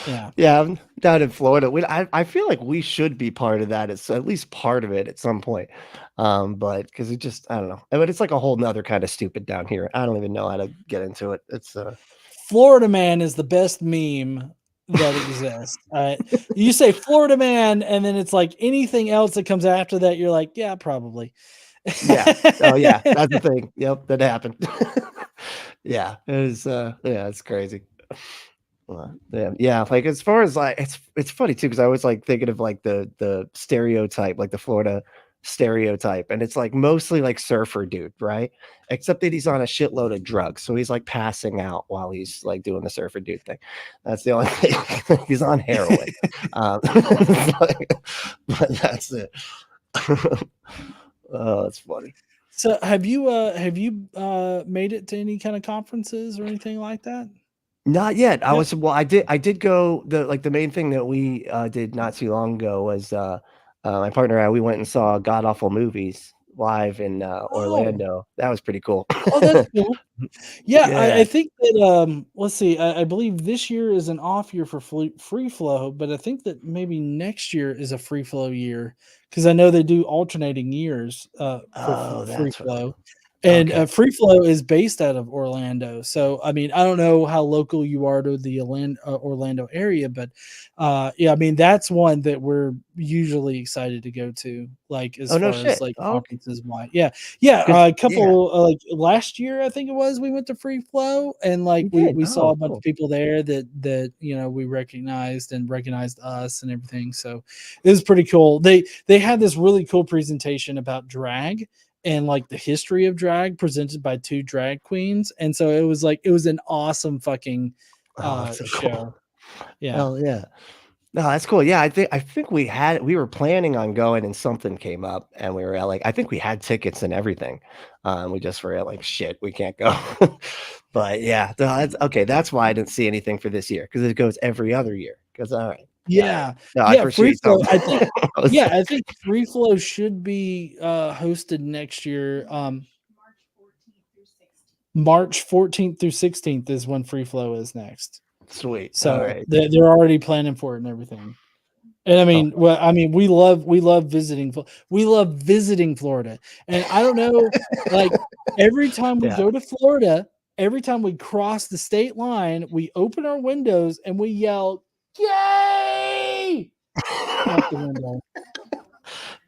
Yeah. Yeah, I'm down in Florida. I feel like we should be part of that. It's at least part of it at some point. But because it just, I don't know. But it's like a whole nother kind of stupid down here. I don't even know how to get into it. It's Florida man is the best meme that exists. You say Florida man, and then it's like anything else that comes after that, you're like, yeah, probably. yeah. Oh yeah, that's the thing. Yep, that happened. Yeah, it was it's crazy. Yeah, like as far as like it's funny too, because I was like thinking of like the stereotype, like the Florida stereotype, and it's like mostly like surfer dude, right? Except that he's on a shitload of drugs, so he's like passing out while he's like doing the surfer dude thing. That's the only thing. He's on heroin. But that's it. Oh, that's funny. So have you made it to any kind of conferences or anything like that? Not yet. Yep. I did go. The main thing that we did not too long ago was my partner and I, we went and saw God Awful Movies live in Orlando. That was pretty cool. Oh, that's cool. Yeah, Yeah. I think that let's see, I believe this year is an off year for free flow, but I think that maybe next year is a free flow year, because I know they do alternating years for Oh, free that's right. flow. And Okay. free flow is based out of Orlando. So I mean, I don't know how local you are to the Orlando area, but yeah, I mean that's one that we're usually excited to go to, like as Oh, no far as shit. like Oh, okay. conferences wise. Yeah, 'Cause- a couple like last year I think it was, we went to free flow, and like You did? we saw Oh, a bunch cool. of people there that we recognized and recognized us and everything. So it was pretty cool. They had this really cool presentation about drag and like the history of drag presented by 2 drag queens. And so it was an awesome fucking Oh, that's so show. cool. Yeah. Hell yeah. No, that's cool. Yeah, I think we were planning on going and something came up and we were like, I think we had tickets and everything. We just were like, shit, we can't go. But yeah, no, that's okay. That's why I didn't see anything for this year, because it goes every other year. Because all right. Yeah. No, I Yeah, free appreciate flow. something. I think free flow should be hosted next year. March 14th through 16th is when free flow is next. Sweet. So All right. they're already planning for it and everything. And I mean, we love visiting. We love visiting Florida. And I don't know, like every time we Yeah. go to Florida, every time we cross the state line, we open our windows and we yell, "Yay!" out the window.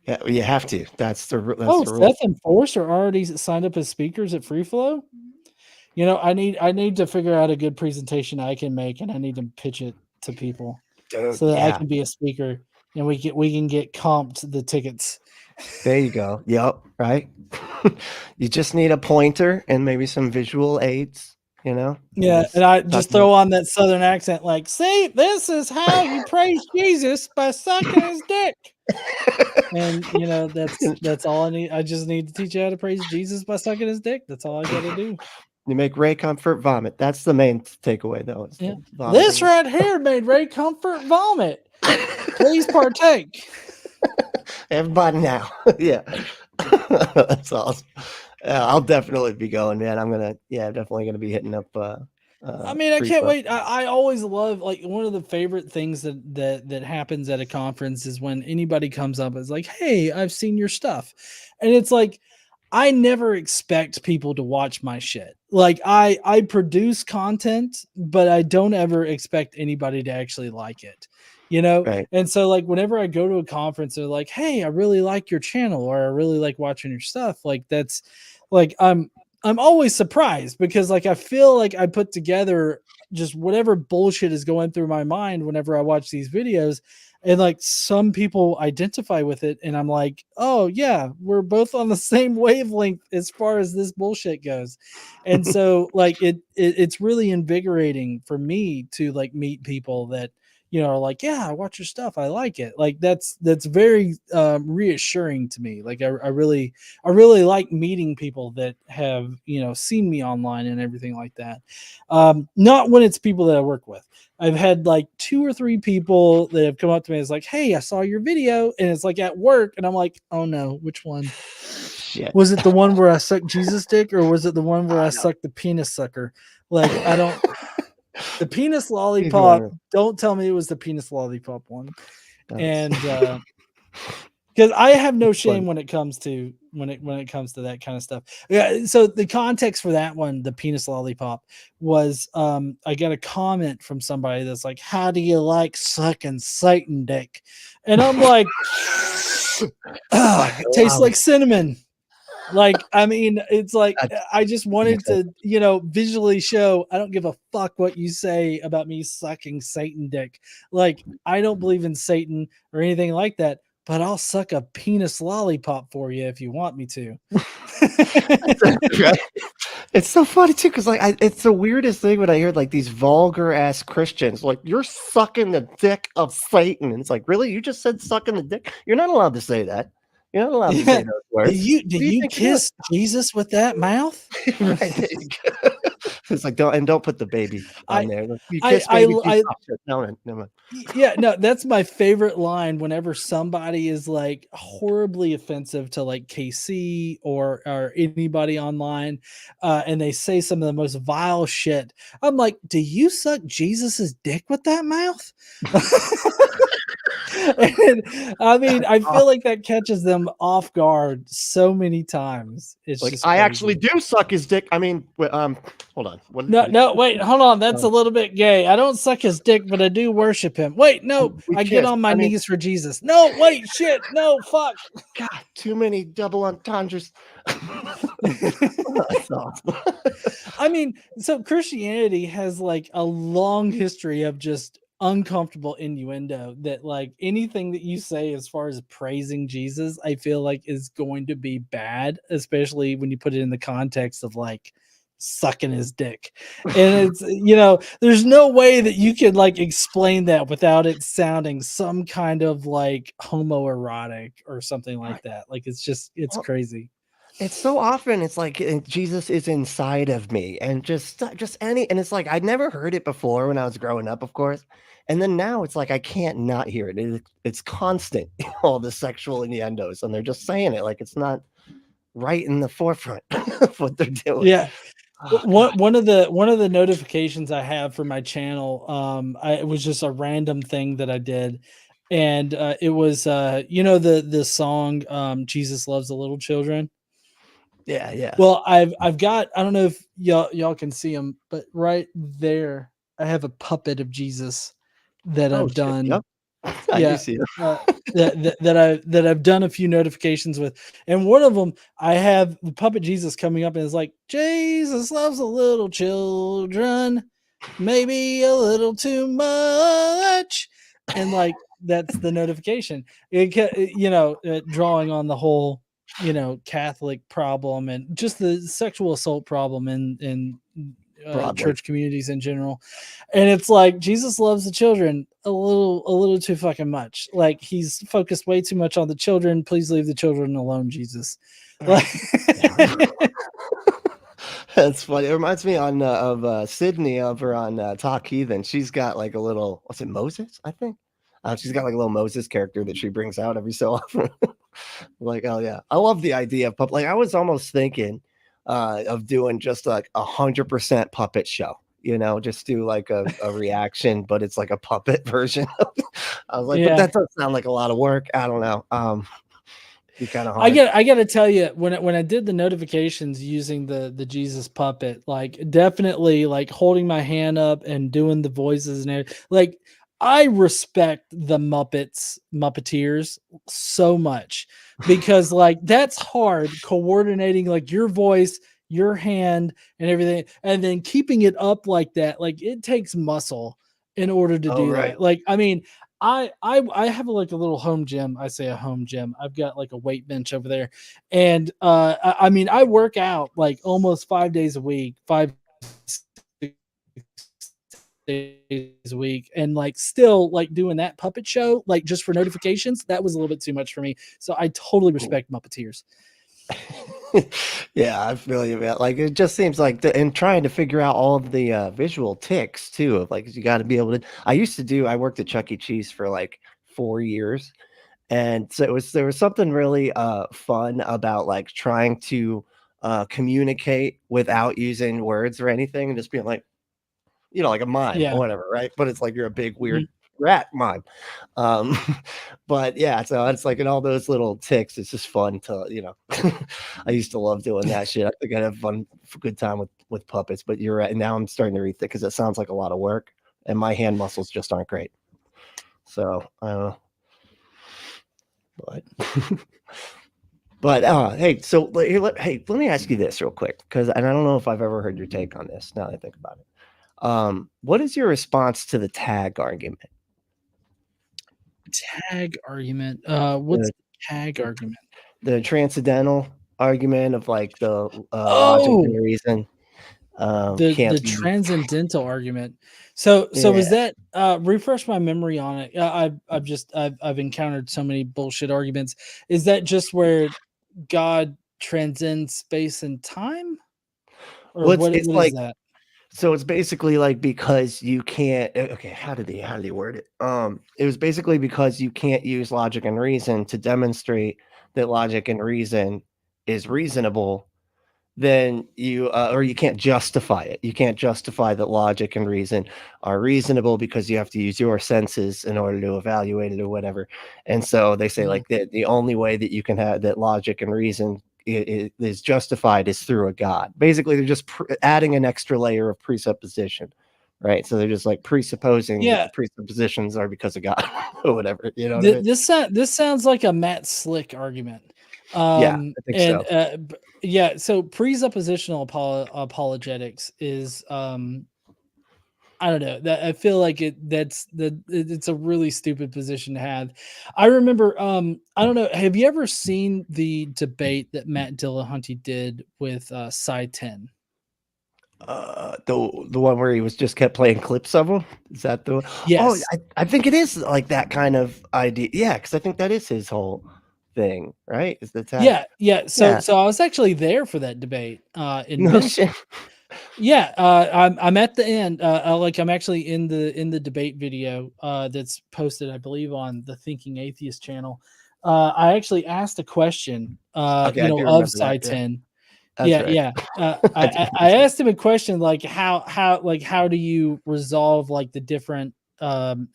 Yeah, you have to. That's the rule. Seth and Forrest are already signed up as speakers at Free Flow. I need to figure out a good presentation I can make, and I need to pitch it to people so that I can be a speaker, and we can get comped the tickets. There you go. Yep. Right. You just need a pointer and maybe some visual aids, Yeah, and I just throw on that Southern accent, like, see, this is how you praise Jesus, by sucking his dick. And that's all I need. I just need to teach you how to praise Jesus by sucking his dick. That's all I got to do. You make Ray Comfort vomit. That's the main takeaway, though. Yeah. This right here made Ray Comfort vomit. Please partake. Everybody now. Yeah. That's awesome. I'll definitely be going, man. I'm definitely gonna be hitting up. I mean, I Free can't Club. wait. I always love, like, one of the favorite things that happens at a conference is when anybody comes up and is like, "Hey, I've seen your stuff," and it's like, I never expect people to watch my shit. Like, I produce content, but I don't ever expect anybody to actually like it, you know? Right. And so, like, whenever I go to a conference, they're like, "Hey, I really like your channel," or "I really like watching your stuff." Like, that's like, I'm always surprised because, like, I feel like I put together just whatever bullshit is going through my mind whenever I watch these videos, and like some people identify with it, and I'm like, oh yeah, we're both on the same wavelength as far as this bullshit goes. And so, like, it's really invigorating for me to, like, meet people that, you know, are like, yeah, I watch your stuff, I like it. Like, that's very reassuring to me. Like, I really like meeting people that have, you know, seen me online and everything like that. Not when it's people that I work with. I've had like 2 or 3 people that have come up to me and it's like, "Hey, I saw your video," and it's like at work, and I'm like, "Oh no, which one? Shit. Was it the one where I sucked Jesus dick, or was it the one where I No. sucked the penis sucker?" Like, I don't. The penis Either lollipop. one. Don't tell me it was the penis lollipop one. That was- And because I have no shame Fun. when it comes to that kind of stuff. Yeah. So the context for that one, the penis lollipop, was I got a comment from somebody that's like, "How do you like sucking Satan dick?" And I'm like, it tastes like cinnamon. Like, I mean, it's like, That's I just wanted beautiful. to, you know, visually show I don't give a fuck what you say about me sucking Satan dick. Like, I don't believe in Satan or anything like that, but I'll suck a penis lollipop for you if you want me to. Right? It's so funny too, because like it's the weirdest thing when I hear like these vulgar ass Christians like, "You're sucking the dick of Satan," and it's like, really? You just said sucking the dick? You're not allowed to say that. You're not allowed to say Yeah. those Do words. you What do you think you're doing? kiss Jesus with that mouth? Right, there you go. It's like, don't put the baby on I there. Look, you I kiss baby I Jesus. Oh, shit. No, never mind. Yeah, no, that's my favorite line whenever somebody is, like, horribly offensive to, like, KC or anybody online, and they say some of the most vile shit. I'm like, "Do you suck Jesus's dick with that mouth?" And, I mean, I feel like that catches them off guard so many times. It's Like, just I crazy. actually do suck his dick. I mean, hold on. No, no, wait, hold on. That's a little bit gay. I don't suck his dick, but I do worship him. Wait, no, we I get kissed. on my I mean, knees for Jesus. No, wait, shit, no, fuck. God, too many double entendres. That's awesome. I mean, so Christianity has like a long history of just uncomfortable innuendo that, like, anything that you say as far as praising Jesus, I feel like is going to be bad, especially when you put it in the context of like sucking his dick. And it's, you know, there's no way that you could like explain that without it sounding some kind of like homoerotic or something like that. Like, it's just, it's Well, crazy. it's so often it's like Jesus is inside of me, and just any, and it's like I'd never heard it before when I was growing up, of course, and then now it's like I can't not hear it. It's constant, all the sexual innuendos, and they're just saying it like it's not right in the forefront of what they're doing. Yeah. Oh, God. One of the notifications I have for my channel, it was just a random thing that I did, and it was you know, the song Jesus Loves the Little Children. Yeah, yeah. Well, I've got, I don't know if y'all can see him, but right there I have a puppet of Jesus that Oh I've shit. done. Yep. I do Yeah. see it. That I've done a few notifications with, and one of them I have the puppet Jesus coming up and it's like, "Jesus loves the little children, maybe a little too much," and like that's the notification. You know, drawing on the whole, you know, Catholic problem and just the sexual assault problem in Broadly. church communities in general. And it's like Jesus loves the children a little too fucking much. Like, he's focused way too much on the children. Please leave the children alone, Jesus. Like, That's funny. It reminds me of Sydney over on Talk Heathen. She's got like a little, what's it, Moses? I think. She's got like a little Moses character that she brings out every so often. Like, oh yeah, I love the idea of like I was almost thinking of doing just like 100% puppet show. Just do like a reaction, but it's like a puppet version. I was like, but Yeah. that does sound like a lot of work. I don't know. Be kind of I hard. got to tell you, when I did the notifications using the Jesus puppet, like definitely like holding my hand up and doing the voices and everything, like I respect the Muppeteers so much, because like that's hard coordinating like your voice, your hand, and everything, and then keeping it up like that. Like it takes muscle in order to Oh, do right. that. Like I mean, I have like a little home gym. I say a home gym. I've got like a weight bench over there, and I mean I work out like almost 5 days a week, 5 6 days a week, and like still like doing that puppet show like just for notifications. That was a little bit too much for me. So I totally respect Muppeteers. Yeah, I feel you, man. Like it just seems like and trying to figure out all of the visual ticks too. Of like you got to be able to. I worked at Chuck E. Cheese for like 4 years, and so there was something really fun about like trying to communicate without using words or anything, and just being like, like a mime or Yeah. whatever, right? But it's like you're a big Mhm. weird rat mime. Um, but yeah, so it's like in all those little ticks, it's just fun to. I used to love doing that shit. I think I'd have good time with puppets. But you're right. Now I'm starting to rethink because it sounds like a lot of work, and my hand muscles just aren't great. So I don't know. But hey, so hey, let me ask you this real quick, and I don't know if I've ever heard your take on this. Now that I think about it. What is your response to the tag argument? Tag argument. What's The, the tag argument? the transcendental argument of like the logic Oh, and reason the can't be. transcendental argument. So Yeah. was that refresh my memory on it? I've encountered so many bullshit arguments. Is that just where God transcends space and time, or Well, it's what is like, that? so it's basically like because you can't. Okay, how did he word it? It was basically because you can't use logic and reason to demonstrate that logic and reason is reasonable. Then or you can't justify it. You can't justify that logic and reason are reasonable because you have to use your senses in order to evaluate it or whatever. And so they say Mhm. like that the only way that you can have that logic and reason is justified is through a god. Basically, they're just adding an extra layer of presupposition, right? So they're just like presupposing that Yeah, the presuppositions are because of God or whatever. You know what I mean? this sounds like a Matt Slick argument. Yeah, I think And so. yeah, so presuppositional apologetics is I don't know. That I feel like it's a really stupid position to have. I remember I don't know, have you ever seen the debate that Matt Dillahunty did with Cy 10? The one where he was just kept playing clips of him. Is that the one? Oh, Yes. I think it is like that kind of idea. Yeah, because I think that is his whole thing, right? Is the tag? Yeah. So Yeah. so I was actually there for that debate in No Memphis. shit. Yeah, I'm at the end. Like I'm actually in the debate video that's posted, I believe, on the Thinking Atheist channel. I actually asked a question, Okay, I do of remember that. Sci Yeah, 10. that's Yeah, right. yeah. I do I remember asked him a question like how do you resolve like the different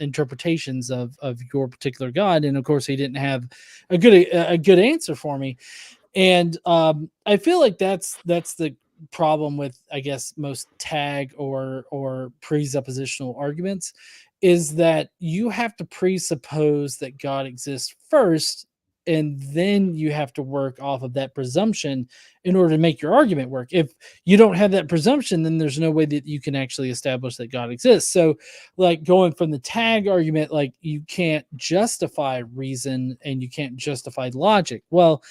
interpretations of your particular God? And of course, he didn't have a good answer for me. And I feel like that's the problem with, I guess, most tag or presuppositional arguments, is that you have to presuppose that God exists first, and then you have to work off of that presumption in order to make your argument work. If you don't have that presumption, then there's no way that you can actually establish that God exists. So like going from the tag argument, like you can't justify reason and you can't justify logic. Well,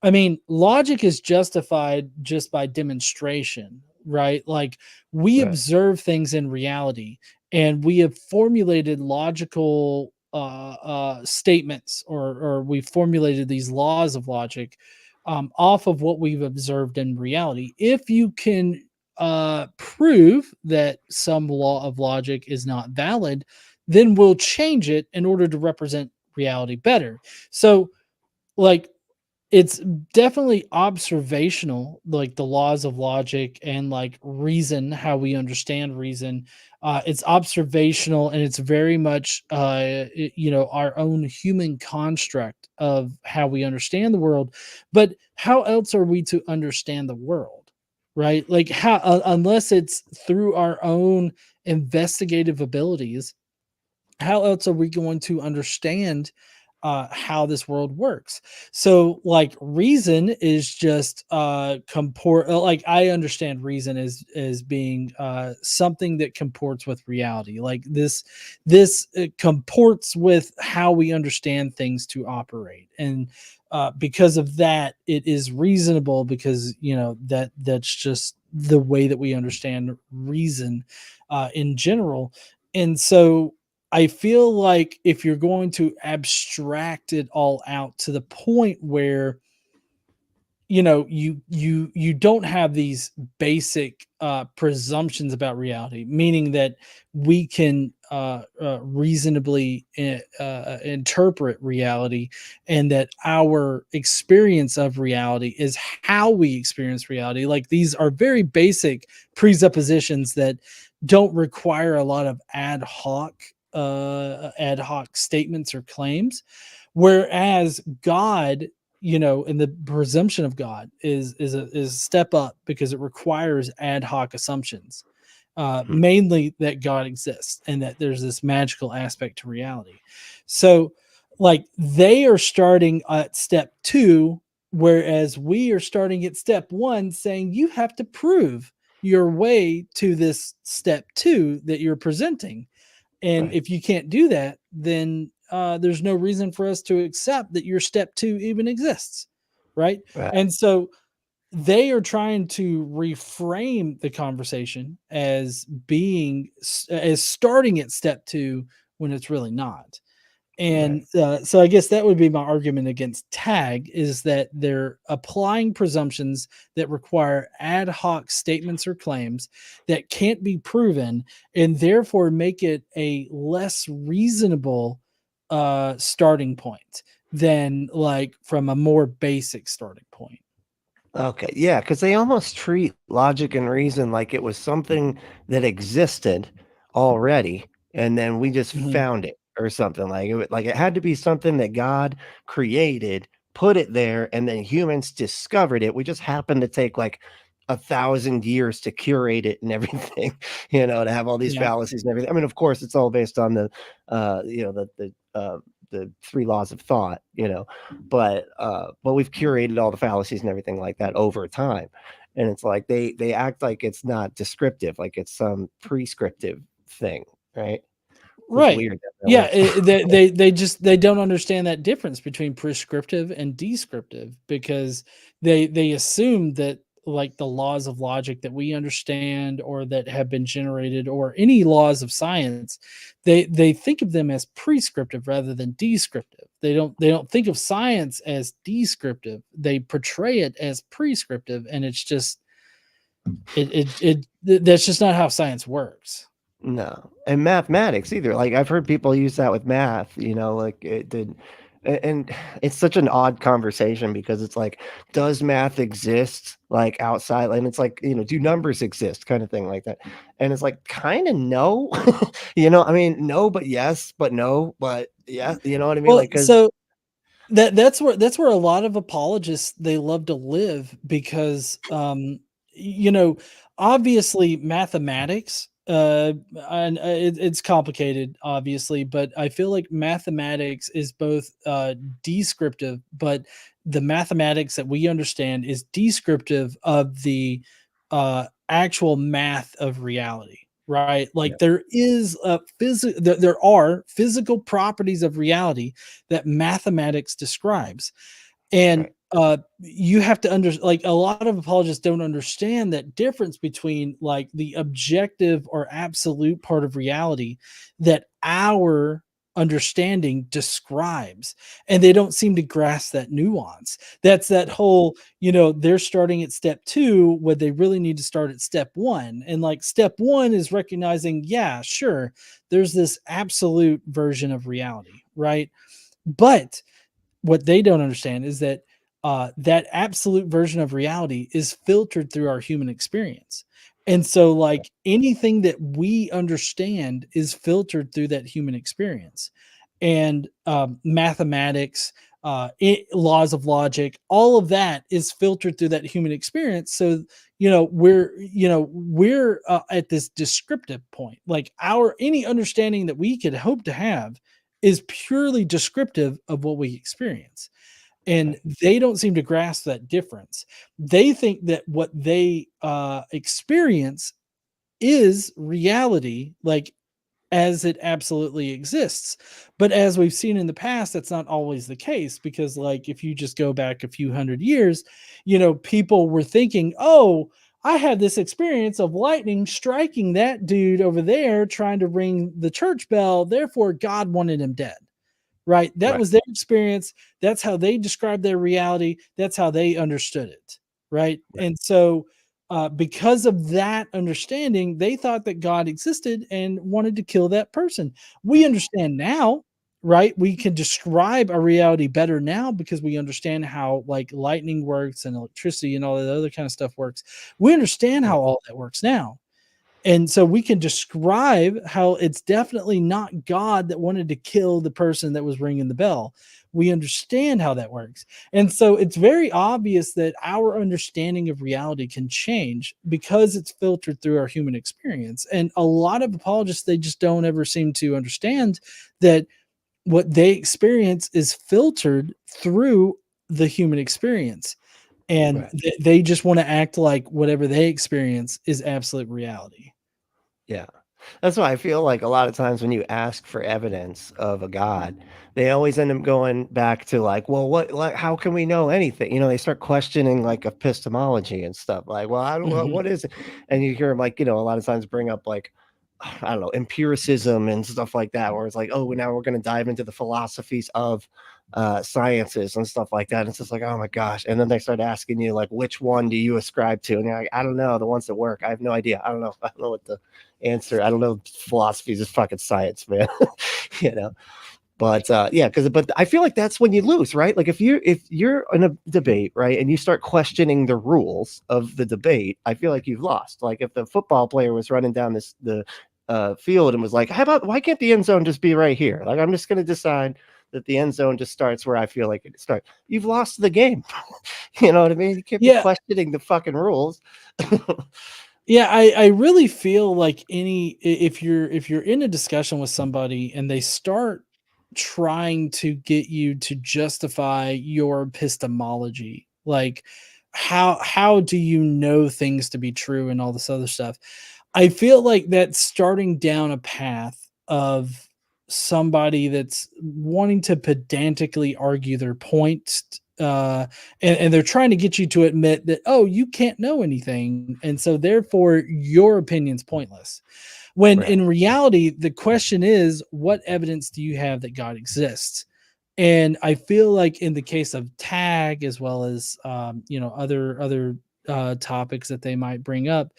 I mean, logic is justified just by demonstration, right? Like we right. observe things in reality, and we have formulated logical statements, or we've formulated these laws of logic off of what we've observed in reality. If you can prove that some law of logic is not valid, then we'll change it in order to represent reality better. So, like, it's definitely observational, like the laws of logic and like reason, how we understand reason. It's observational, and it's very much, our own human construct of how we understand the world. But how else are we to understand the world, right? Like how, unless it's through our own investigative abilities, how else are we going to understand how this world works? So, like, reason is just comport. Like, I understand reason as being something that comports with reality. Like this comports with how we understand things to operate, and because of that, it is reasonable because that's just the way that we understand reason in general. And so I feel like if you're going to abstract it all out to the point where you don't have these basic presumptions about reality, meaning that we can reasonably interpret reality, and that our experience of reality is how we experience reality. Like, these are very basic presuppositions that don't require a lot of ad hoc statements or claims, whereas God, and the presumption of God is a step up, because it requires ad hoc assumptions, mainly that God exists and that there's this magical aspect to reality. So, like, they are starting at step 2, whereas we are starting at step 1, saying you have to prove your way to this step 2 that you're presenting. And Right. if you can't do that, then there's no reason for us to accept that your step 2 even exists, right? Right. And so they are trying to reframe the conversation as being as starting at step 2 when it's really not. And Right. so I guess that would be my argument against tag, is that they're applying presumptions that require ad hoc statements or claims that can't be proven, and therefore make it a less reasonable starting point than like from a more basic starting point. Okay, yeah, because they almost treat logic and reason like it was something that existed already, and then we just Mhm. found it or something. Like it had to be something that God created, put it there, and then humans discovered it. We just happened to take like 1,000 years to curate it and everything, to have all these Yeah. fallacies and everything. I mean, of course, it's all based on the three laws of thought, but we've curated all the fallacies and everything like that over time. And it's like they act like it's not descriptive, like it's some prescriptive thing, right? It's Right. weird that that Yeah, works. they don't understand that difference between prescriptive and descriptive, because they assume that, like, the laws of logic that we understand or that have been generated, or any laws of science, they think of them as prescriptive rather than descriptive. They don't think of science as descriptive. They portray it as prescriptive, and it's just that's just not how science works. No, and mathematics either. Like I've heard people use that with math, like it did, and it's such an odd conversation because it's like, does math exist like outside? And it's like, do numbers exist, kind of thing like that. And it's like, kind of no, I mean, no, but yes, but no, but yeah, you know what I mean? Well, Like, because so that's where a lot of apologists, they love to live, because you know obviously mathematics, and it's complicated, obviously, but I feel like mathematics is both descriptive, but the mathematics that we understand is descriptive of the actual math of reality, right? yeah, Like, there are physical properties of reality that mathematics describes. And right, you have to like, a lot of apologists don't understand that difference between, like, the objective or absolute part of reality that our understanding describes, and they don't seem to grasp that nuance. That's that whole, they're starting at step 2 when they really need to start at step 1. And, like, step 1 is recognizing, yeah, sure, there's this absolute version of reality, right? But what they don't understand is that that absolute version of reality is filtered through our human experience. And so, like, anything that we understand is filtered through that human experience. And mathematics, laws of logic, all of that is filtered through that human experience. So, we're at this descriptive point. Like, any understanding that we could hope to have is purely descriptive of what we experience. And they don't seem to grasp that difference. They think that what they experience is reality, like, as it absolutely exists. But as we've seen in the past, that's not always the case, because, like, if you just go back a few hundred years, people were thinking, oh, I had this experience of lightning striking that dude over there trying to ring the church bell. Therefore, God wanted him dead. Right? That was their experience. That's how they described their reality. That's how they understood it. Right? And so, because of that understanding, they thought that God existed and wanted to kill that person. We understand now, right? We can describe our reality better now because we understand how, like, lightning works and electricity and all that other kind of stuff works. We understand how all that works now. And so we can describe how it's definitely not God that wanted to kill the person that was ringing the bell. We understand how that works. And so it's very obvious that our understanding of reality can change because it's filtered through our human experience. And a lot of apologists, they just don't ever seem to understand that what they experience is filtered through the human experience. And they just want to act like whatever they experience is absolute reality. Yeah. That's why I feel like a lot of times when you ask for evidence of a God, they always end up going back to, like, well, how can we know anything? They start questioning, like, epistemology and stuff. Like, well, I don't know, what is it? And you hear them, like, a lot of times bring up, like, I don't know, empiricism and stuff like that, where it's like, oh, now we're going to dive into the philosophies of sciences and stuff like that. And it's just like, oh my gosh. And then they start asking you, like, which one do you ascribe to? And you're like, I don't know, the ones that work. I have no idea. I don't know what the answer. I don't know. Philosophy is just fucking science, man. But but I feel like that's when you lose, right? Like, if you're in a debate, right, and you start questioning the rules of the debate, I feel like you've lost. Like, if the football player was running down the field and was like, why can't the end zone just be right here? Like, I'm just going to decide that the end zone just starts where I feel like it starts. You've lost the game. You know what I mean? You can't be questioning the fucking rules. Yeah, I really feel like if you're in a discussion with somebody and they start trying to get you to justify your epistemology, like, how do you know things to be true and all this other stuff, I feel like that's starting down a path of somebody that's wanting to pedantically argue their point, and they're trying to get you to admit that, oh, you can't know anything, and so therefore your opinion's pointless. When in reality, the question is, what evidence do you have that God exists? And I feel like in the case of TAG, as well as other topics that they might bring up,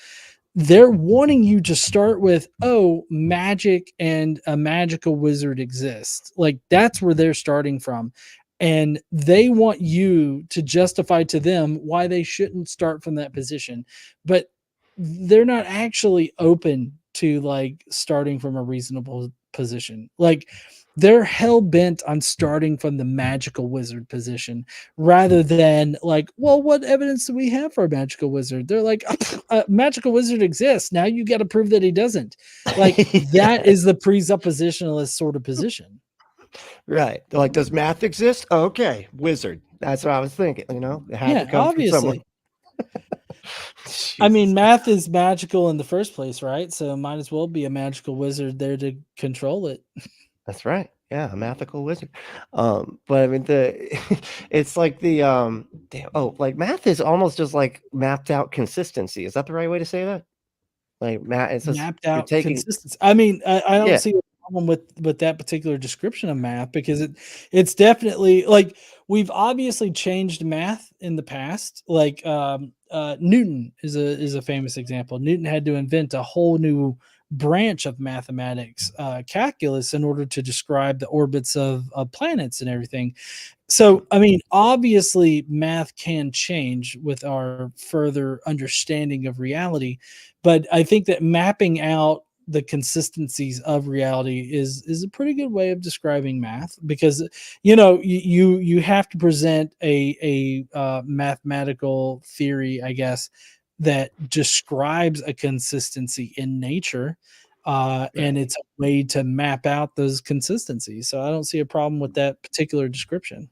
they're wanting you to start with, oh, magic and a magical wizard exists. Like, that's where they're starting from. And they want you to justify to them why they shouldn't start from that position. But they're not actually open to, like, starting from a reasonable position. Like, they're hell bent on starting from the magical wizard position rather than, like, well, what evidence do we have for a magical wizard? They're like, a magical wizard exists. Now you got to prove that he doesn't. Like, that is the presuppositionalist sort of position. Right. They're like, does math exist? Okay, wizard. That's what I was thinking. It had to come from someone. I mean, math is magical in the first place, right? So might as well be a magical wizard there to control it. That's right. Yeah, a mathical wizard. But I mean, it's like like math is almost just like mapped out consistency. Is that the right way to say that? Like, math, it's just Mapped you're out taking. consistency. I mean, I don't see a problem with that particular description of math, because it's definitely, like, we've obviously changed math in the past. Like, Newton is a famous example. Newton had to invent a whole new branch of mathematics, calculus, in order to describe the orbits of planets and everything. So, I mean, obviously, math can change with our further understanding of reality, but I think that mapping out the consistencies of reality is a pretty good way of describing math, because you have to present a mathematical theory, I guess, that describes a consistency in nature, and it's a way to map out those consistencies. So I don't see a problem with that particular description.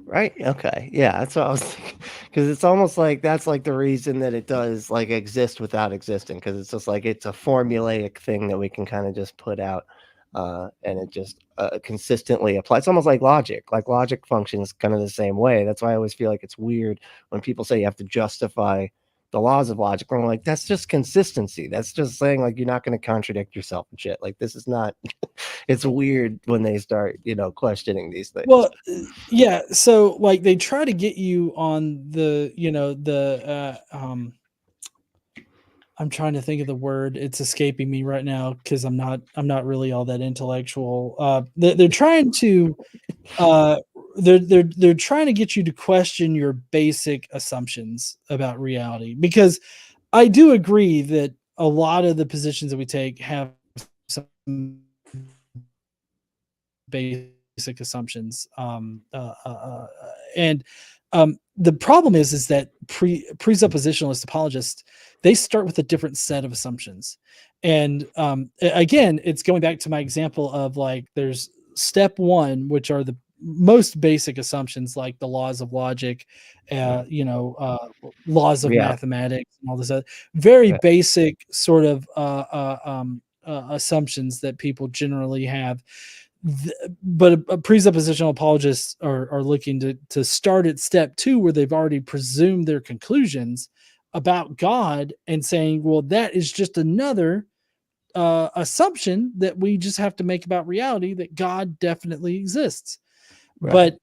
Right. Okay. Yeah, that's what I was thinking. Because it's almost like that's like the reason that it does like exist without existing. Because it's just like it's a formulaic thing that we can kind of just put out, and it just consistently applies. It's almost like logic. Like logic functions kind of the same way. That's why I always feel like it's weird when people say you have to justify the laws of logic. I'm like, that's just consistency. That's just saying like you're not going to contradict yourself and shit. Like this is not. It's weird when they start, questioning these things. Well, yeah. So like they try to get you on I'm trying to think of the word. It's escaping me right now because I'm not really all that intellectual. They're trying to they're trying to get you to question your basic assumptions about reality, because I do agree that a lot of the positions that we take have some basic assumptions. And the problem is that presuppositionalist apologists, they start with a different set of assumptions. And again, it's going back to my example of like, there's step one, which are the most basic assumptions, like the laws of logic, laws of mathematics, and all this other very basic sort of assumptions that people generally have. But a presuppositional apologists are looking to start at step two, where they've already presumed their conclusions about God and saying, well, that is just another assumption that we just have to make about reality, that God definitely exists. Right. But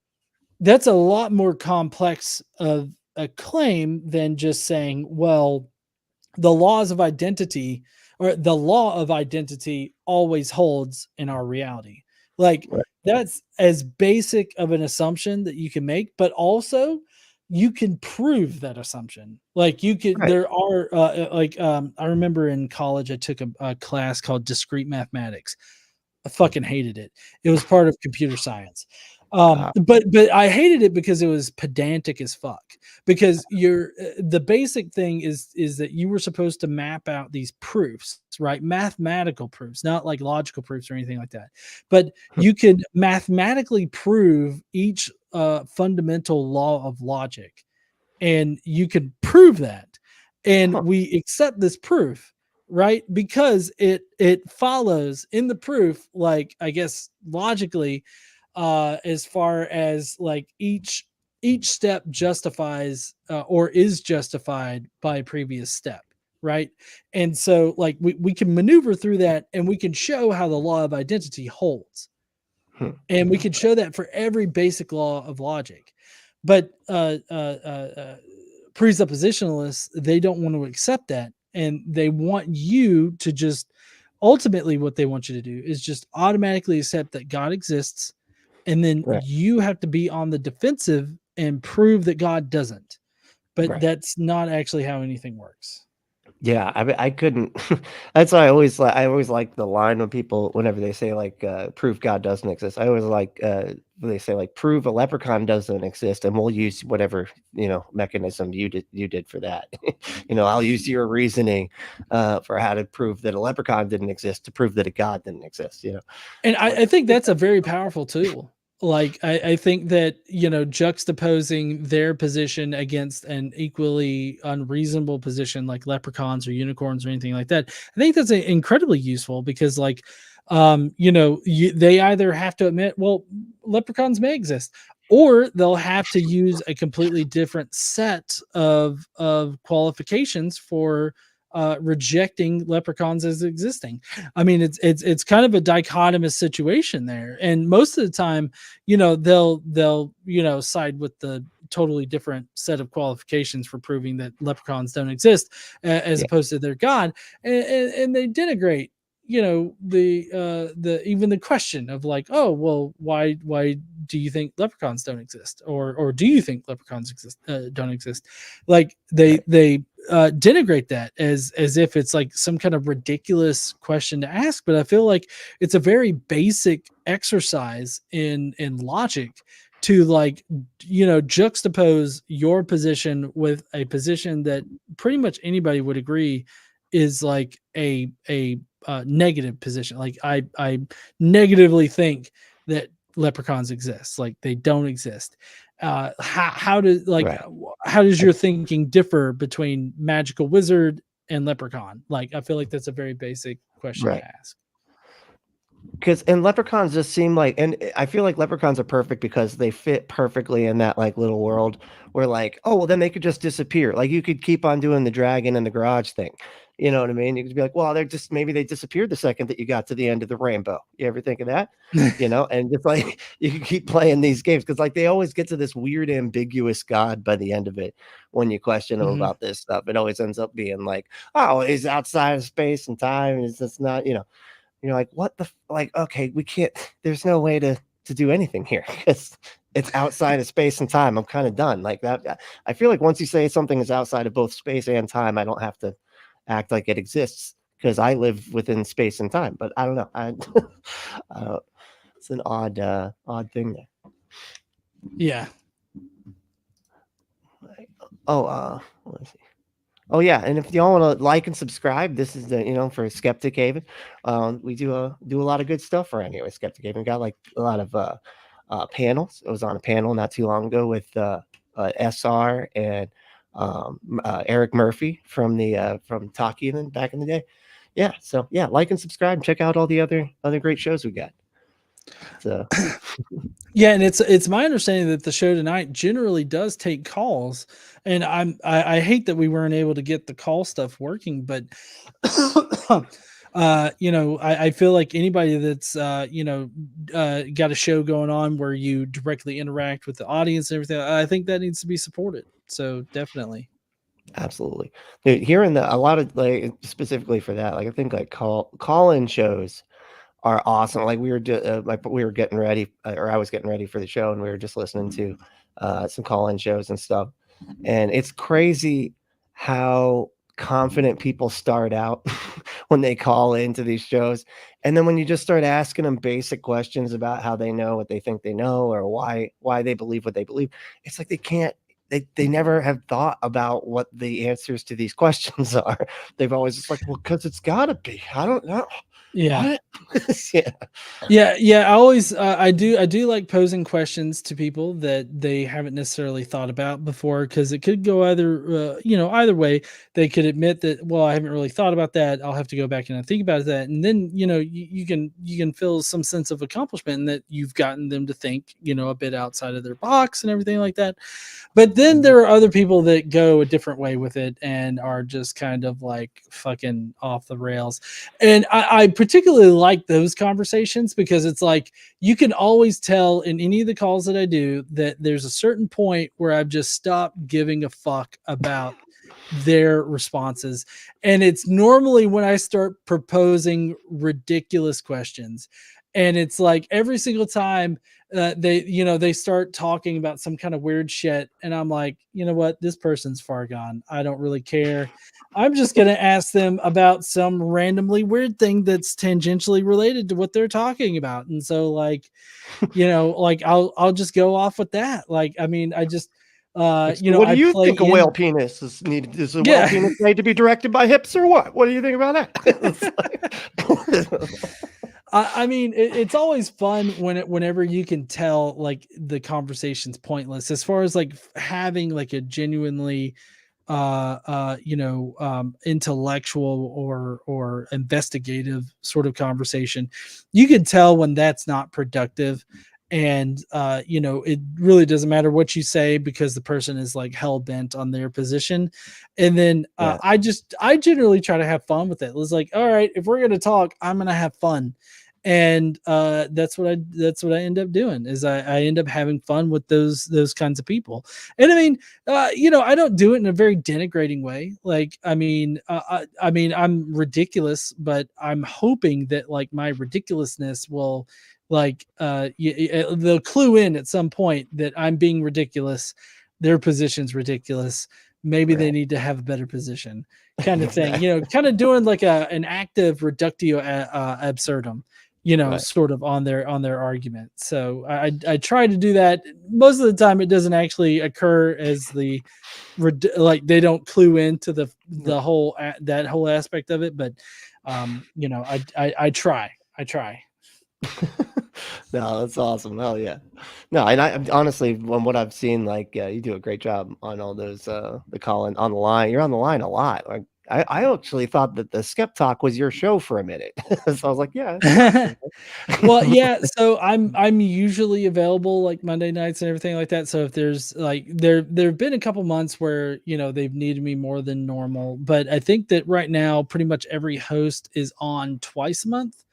that's a lot more complex of a claim than just saying, well, the laws of identity, or the law of identity, always holds in our reality. Like that's as basic of an assumption that you can make, but also you can prove that assumption. Like you could, there are I remember in college, I took a class called discrete mathematics. I fucking hated it. It was part of computer science. But I hated it because it was pedantic as fuck. Because the basic thing is that you were supposed to map out these proofs, right? Mathematical proofs, not like logical proofs or anything like that. But you could mathematically prove each fundamental law of logic, and you could prove that. And we accept this proof, right? Because it follows in the proof, like, I guess logically, as far as like each step justifies or is justified by a previous step, right? And so like we can maneuver through that, and we can show how the law of identity holds, and we can show that for every basic law of logic. But presuppositionalists, they don't want to accept that, and they want you to just, ultimately what they want you to do is just automatically accept that God exists, and then you have to be on the defensive and prove that God doesn't. But that's not actually how anything works. Yeah, I couldn't. That's why I always like the line when people, whenever they say like prove God doesn't exist. I always like they say like prove a leprechaun doesn't exist, and we'll use whatever mechanism you did for that. I'll use your reasoning for how to prove that a leprechaun didn't exist to prove that a God didn't exist. And I think that's a very powerful tool. Like, I think that, juxtaposing their position against an equally unreasonable position like leprechauns or unicorns or anything like that, I think that's incredibly useful, because like, they either have to admit, well, leprechauns may exist, or they'll have to use a completely different set of qualifications for rejecting leprechauns as existing. I mean, it's kind of a dichotomous situation there, and most of the time, they'll side with the totally different set of qualifications for proving that leprechauns don't exist, as opposed to their God, and they denigrate the even the question of like, oh well, why do you think leprechauns don't exist, or do you think leprechauns don't exist? Like they denigrate that as if it's like some kind of ridiculous question to ask. But I feel like it's a very basic exercise in logic to like juxtapose your position with a position that pretty much anybody would agree is like a negative position. Like I negatively think that leprechauns exist. Like they don't exist. How does Right. how does your thinking differ between magical wizard and leprechaun? Like I feel like that's a very basic question Right. to ask. And leprechauns just seem like, and I feel like leprechauns are perfect because they fit perfectly in that like little world where like, oh well, then they could just disappear. Like you could keep on doing the dragon and the garage thing. You know what I mean? You could be like, well, they're just maybe they disappeared the second that you got to the end of the rainbow. You ever think of that? And just like you can keep playing these games because like they always get to this weird ambiguous god by the end of it when you question them about this stuff. It always ends up being like, oh, he's outside of space and time, and it's just not, you're like, what the like, okay, we can't, there's no way to do anything here because it's outside of space and time. I'm kind of done like that. I feel like once you say something is outside of both space and time, I don't have to act like it exists because I live within space and time. But I don't know. It's an odd thing there. Yeah. Let's see. Oh yeah, and if y'all want to like and subscribe, this is the for Skeptic Haven. We do a lot of good stuff around here with Skeptic Haven. Got like a lot of panels. I was on a panel not too long ago with SR and Eric Murphy from Talk Heathen back in the day. Yeah, so yeah, like and subscribe and check out all the other great shows we got. So yeah, and it's my understanding that the show tonight generally does take calls, and I hate that we weren't able to get the call stuff working, but I feel like anybody that's got a show going on where you directly interact with the audience and everything, I think that needs to be supported. So definitely. absolutely. Dude, hearing a lot of like specifically for that, like I think like call-in shows are awesome. Like we were getting ready, or I was getting ready for the show, and we were just listening to some call-in shows and stuff. And it's crazy how confident people start out when they call into these shows, and then when you just start asking them basic questions about how they know what they think they know, or why they believe what they believe, it's like they can't. They never have thought about what the answers to these questions are. They've always just like, well, because it's got to be. I don't know. Yeah. Yeah. Yeah. I always, I do like posing questions to people that they haven't necessarily thought about before, because it could go either way. They could admit that, well, I haven't really thought about that. I'll have to go back and think about that. And then, you can feel some sense of accomplishment in that you've gotten them to think, a bit outside of their box and everything like that. But then there are other people that go a different way with it and are just kind of like fucking off the rails. And I particularly like those conversations because it's like you can always tell in any of the calls that I do that there's a certain point where I've just stopped giving a fuck about their responses. And it's normally when I start proposing ridiculous questions. And it's like every single time they start talking about some kind of weird shit, and I'm like, you know what, this person's far gone. I don't really care. I'm just gonna ask them about some randomly weird thing that's tangentially related to what they're talking about. And so like, like I'll just go off with that. Like, I mean, I just what do you think a whale penis is needed? Is a whale penis made to be directed by hips or what? What do you think about that? I mean, it's always fun whenever you can tell like the conversation's pointless, as far as like having like a genuinely intellectual or investigative sort of conversation. You can tell when that's not productive. And it really doesn't matter what you say because the person is like hell bent on their position. And then I generally try to have fun with it. It's like, all right, if we're gonna talk, I'm gonna have fun. And that's what I end up doing is I end up having fun with those kinds of people. And I mean, I don't do it in a very denigrating way. Like, I mean, I'm ridiculous, but I'm hoping that like my ridiculousness will like they'll clue in at some point that I'm being ridiculous. Their position's ridiculous. Maybe they need to have a better position, kind of thing. Kind of doing like an active reductio absurdum. Sort of on their argument. So I try to do that. Most of the time, it doesn't actually occur as like they don't clue into the whole that whole aspect of it. But I try. No, that's awesome. Hell yeah. No, and I honestly, from what I've seen, like you do a great job on all those the calling on the line. You're on the line a lot. Like I actually thought that the Skep Talk was your show for a minute. So I was like, yeah. Well, yeah. So I'm usually available like Monday nights and everything like that. So if there's like there've been a couple months where they've needed me more than normal, but I think that right now pretty much every host is on twice a month.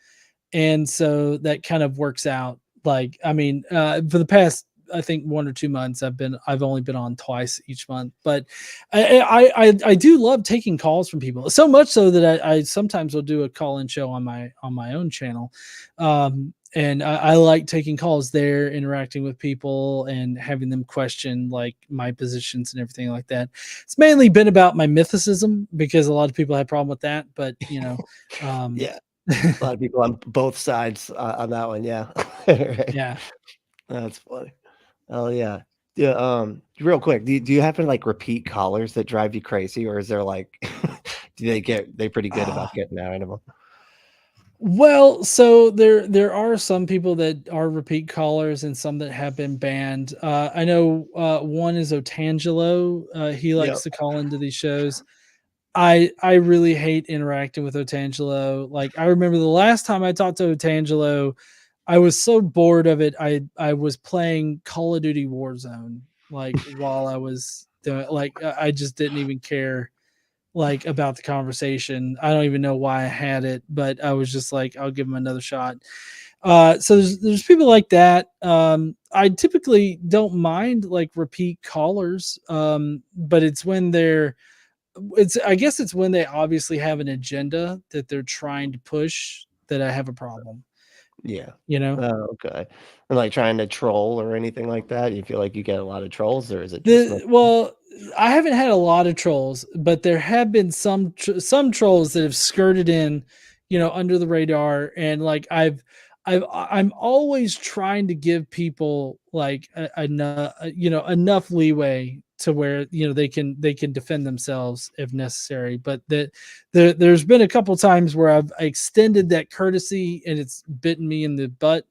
And so that kind of works out. Like, I mean, for the past, I think 1 or 2 months, I've only been on twice each month, but I do love taking calls from people so much so that I sometimes will do a call-in show on my own channel. And I like taking calls there, interacting with people and having them question like my positions and everything like that. It's mainly been about my mythicism because a lot of people have a problem with that, but yeah. A lot of people on both sides on that one. Yeah. Right. Yeah. That's funny. Oh yeah. Yeah. Real quick, do you happen to like repeat callers that drive you crazy, or is there like they pretty good about getting out of them? Well, so there are some people that are repeat callers and some that have been banned. I know one is Otangelo. He Yep. likes to call into these shows. I really hate interacting with Otangelo. Like I remember the last time I talked to Otangelo, I was so bored of it. I was playing Call of Duty Warzone like while I was doing like I just didn't even care like about the conversation. I don't even know why I had it, but I was just like, I'll give him another shot. So there's people like that. I typically don't mind like repeat callers. But it's when I guess it's when they obviously have an agenda that they're trying to push that I have a problem. Yeah. Oh, okay. And like trying to troll or anything like that? You feel like you get a lot of trolls, or is it just Well, I haven't had a lot of trolls, but there have been some trolls that have skirted in, under the radar, and like I'm always trying to give people like enough leeway to where they can defend themselves if necessary. But there's been a couple times where I've extended that courtesy and it's bitten me in the butt,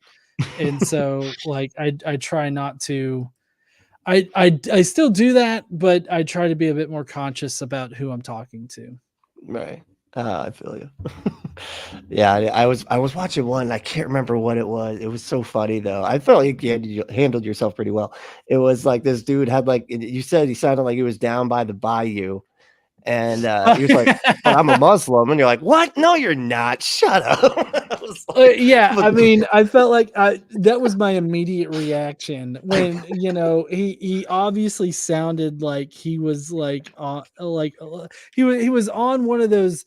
and so like I try not to. I still do that, but I try to be a bit more conscious about who I'm talking to. right? I feel you. Yeah, I was watching one. I can't remember what it was. It was so funny though. I felt like you handled yourself pretty well. It was like this dude had like you said he sounded like he was down by the bayou, and he was like, "But I'm a Muslim," and you're like, "What? No, you're not. Shut up." I was like, Yeah, I mean, I felt like that was my immediate reaction when he obviously sounded like he was like he was on one of those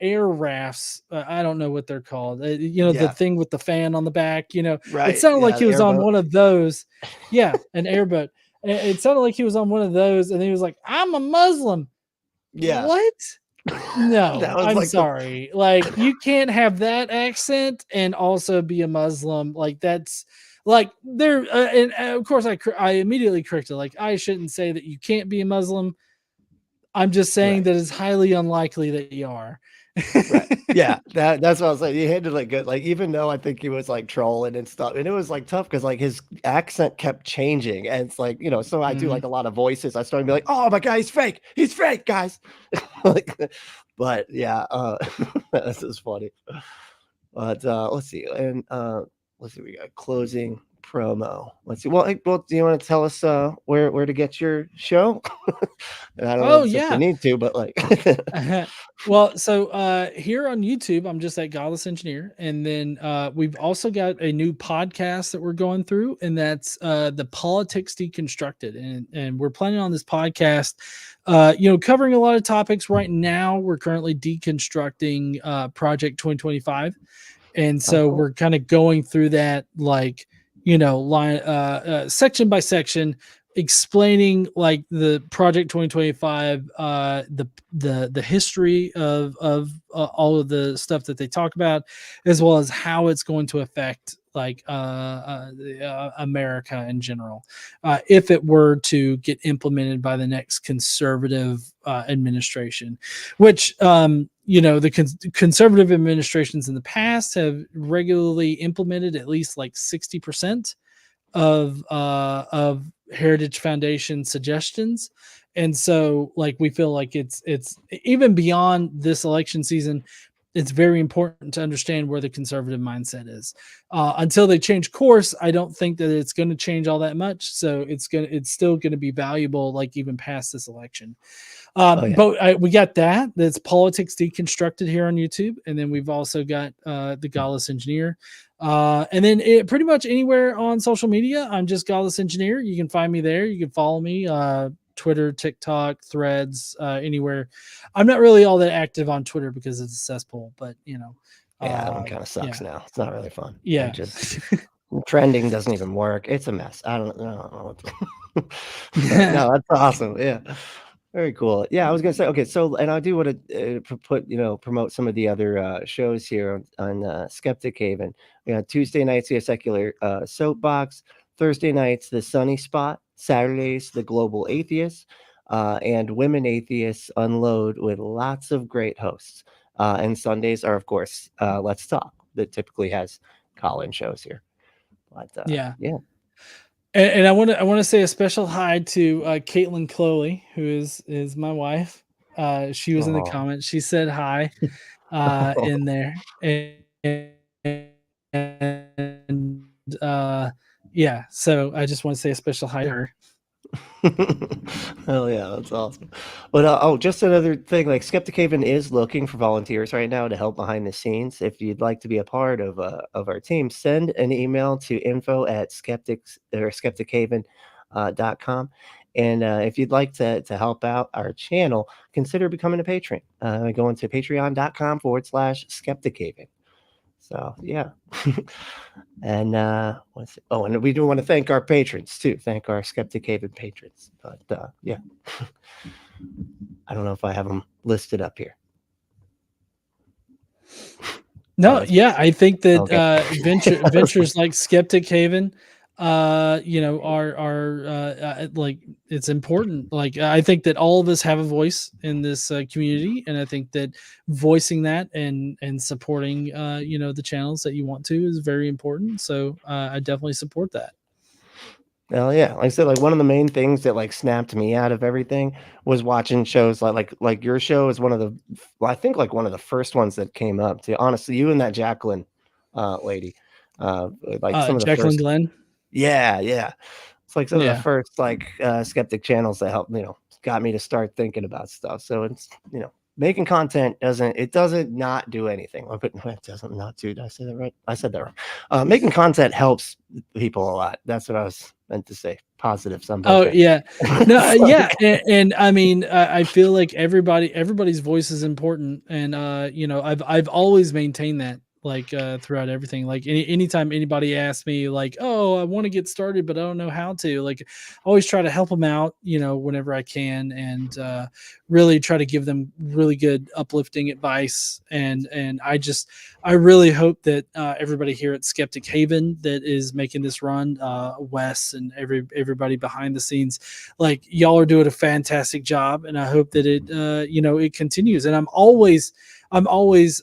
air rafts. I don't know what they're called. The Yeah. thing with the fan on the back. It Right. sounded like Yeah, he the was on airboat. one of those. Yeah, an airboat. It sounded like he was on one of those, and he was like, "I'm a Muslim." Yeah. What? No, That was I'm like the sorry. Like, you can't have that accent and also be a Muslim. Like, that's like there. And of course, I immediately corrected. Like, I shouldn't say that you can't be a Muslim. I'm just saying right. that it's highly unlikely that you are. Right. Yeah, that's what I was like. He handled it good. Like, even though I think he was like trolling and stuff, and it was like tough because like his accent kept changing, and it's like so I do Mhm. like a lot of voices. I started to be like, "Oh my god, he's fake, guys." Like, but yeah, this is funny. But let's see, and let's see, we got closing promo. Let's see. Well, do you want to tell us where to get your show? And I don't Oh know if you yeah. need to, but like, Well, so here on YouTube, I'm just at Godless Engineer, and then we've also got a new podcast that we're going through, and that's the Politics Deconstructed, and we're planning on this podcast, covering a lot of topics. Right now, we're currently deconstructing Project 2025, and so cool. we're kind of going through that, like, line section by section, explaining like the Project 2025, the history of all of the stuff that they talk about, as well as how it's going to affect like America in general, if it were to get implemented by the next conservative administration, which the conservative administrations in the past have regularly implemented at least like 60% of Heritage Foundation suggestions. And so like we feel like it's even beyond this election season, it's very important to understand where the conservative mindset is. Until they change course, I don't think that it's going to change all that much. So it's still going to be valuable, like even past this election. But we got that's Politics Deconstructed here on YouTube, and then we've also got the Godless Engineer, and then pretty much anywhere on social media, I'm just Godless Engineer. You can find me there. You can follow me, Twitter, TikTok, Threads, anywhere. I'm not really all that active on Twitter because it's a cesspool, but yeah, that one kind of sucks now. It's not really fun. Yeah, like just trending doesn't even work. It's a mess. I don't know. No, that's awesome. Yeah. Very cool. Yeah, I was gonna say, okay, so, and I do want to promote some of the other shows here on Skeptic Haven. Tuesday nights, we have Secular Soapbox. Thursday nights, the Sunny Spot. Saturdays, the Global Atheists. And Women Atheists Unload with lots of great hosts. And Sundays are, of course, Let's Talk, that typically has call-in shows here. But yeah. And I want to say a special hi to Caitlin Chloe, who is my wife. She was in the comments. She said hi in there, and yeah. So I just want to say a special hi to her. Hell yeah, that's awesome. But just another thing, like Skeptic Haven is looking for volunteers right now to help behind the scenes. If you'd like to be a part of our team, send an email to info@skeptichaven.com. And if you'd like to help out our channel, consider becoming a patron. Going to patreon.com/Skeptic Haven. So yeah. And and we do want to thank our patrons too. Thank our Skeptic Haven patrons. But yeah. I don't know if I have them listed up here. No, yeah, I think that ventures like Skeptic Haven are like, it's important. Like, I think that all of us have a voice in this community, and I think that voicing that and supporting the channels that you want to is very important. So I definitely support that. Well, yeah, like I said, like one of the main things that like snapped me out of everything was watching shows like your show is one of the, I think like one of the first ones that came up. To honestly, you and that Jacqueline lady, like some of the Jacqueline first. Glenn. Yeah. It's like some of Yeah. the first like skeptic channels that helped, got me to start thinking about stuff. So it's, making content doesn't not do anything. It doesn't not do. Did I say that right? I said that wrong. Making content helps people a lot. That's what I was meant to say. Positive. Yeah. No, yeah. And I mean, I feel like everybody's voice is important. And, I've always maintained that, like, throughout everything. Like anytime anybody asks me like, oh, I want to get started, but I don't know how to, like, I always try to help them out, whenever I can, and really try to give them really good uplifting advice. And I really hope that everybody here at Skeptic Haven that is making this run, Wes and everybody behind the scenes, like, y'all are doing a fantastic job, and I hope that it it continues. And I'm always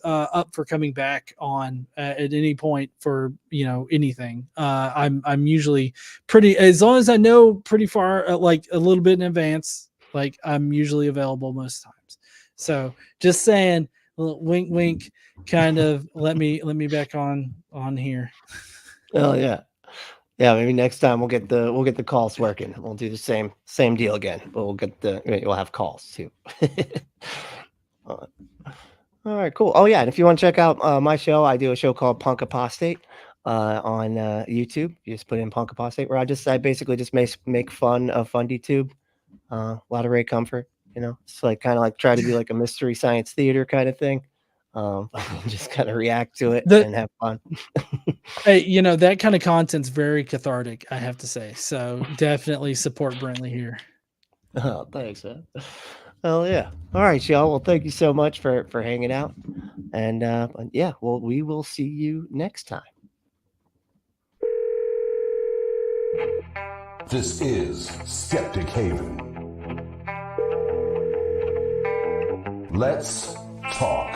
up for coming back on at any point for anything. I'm usually pretty, as long as I know pretty far, like a little bit in advance, like I'm usually available most times. So just saying, a little wink wink, kind of let me back on here. Oh yeah. Yeah, maybe next time we'll get the calls working. We'll do the same deal again, but we'll have calls too. All right, cool. Oh yeah, and if you want to check out my show, I do a show called Punk Apostate on YouTube. You just put in Punk Apostate, where I basically just make fun of FundyTube. A lot of Ray Comfort, it's like kind of like try to be like a mystery science theater kind of thing. Just kind of react to it and have fun. Hey, that kind of content's very cathartic, I have to say. So definitely support Brently here. Oh, thanks, man. Hell yeah. All right, y'all. Well, thank you so much for hanging out. And yeah, well, we will see you next time. This is Skeptic Haven. Let's talk.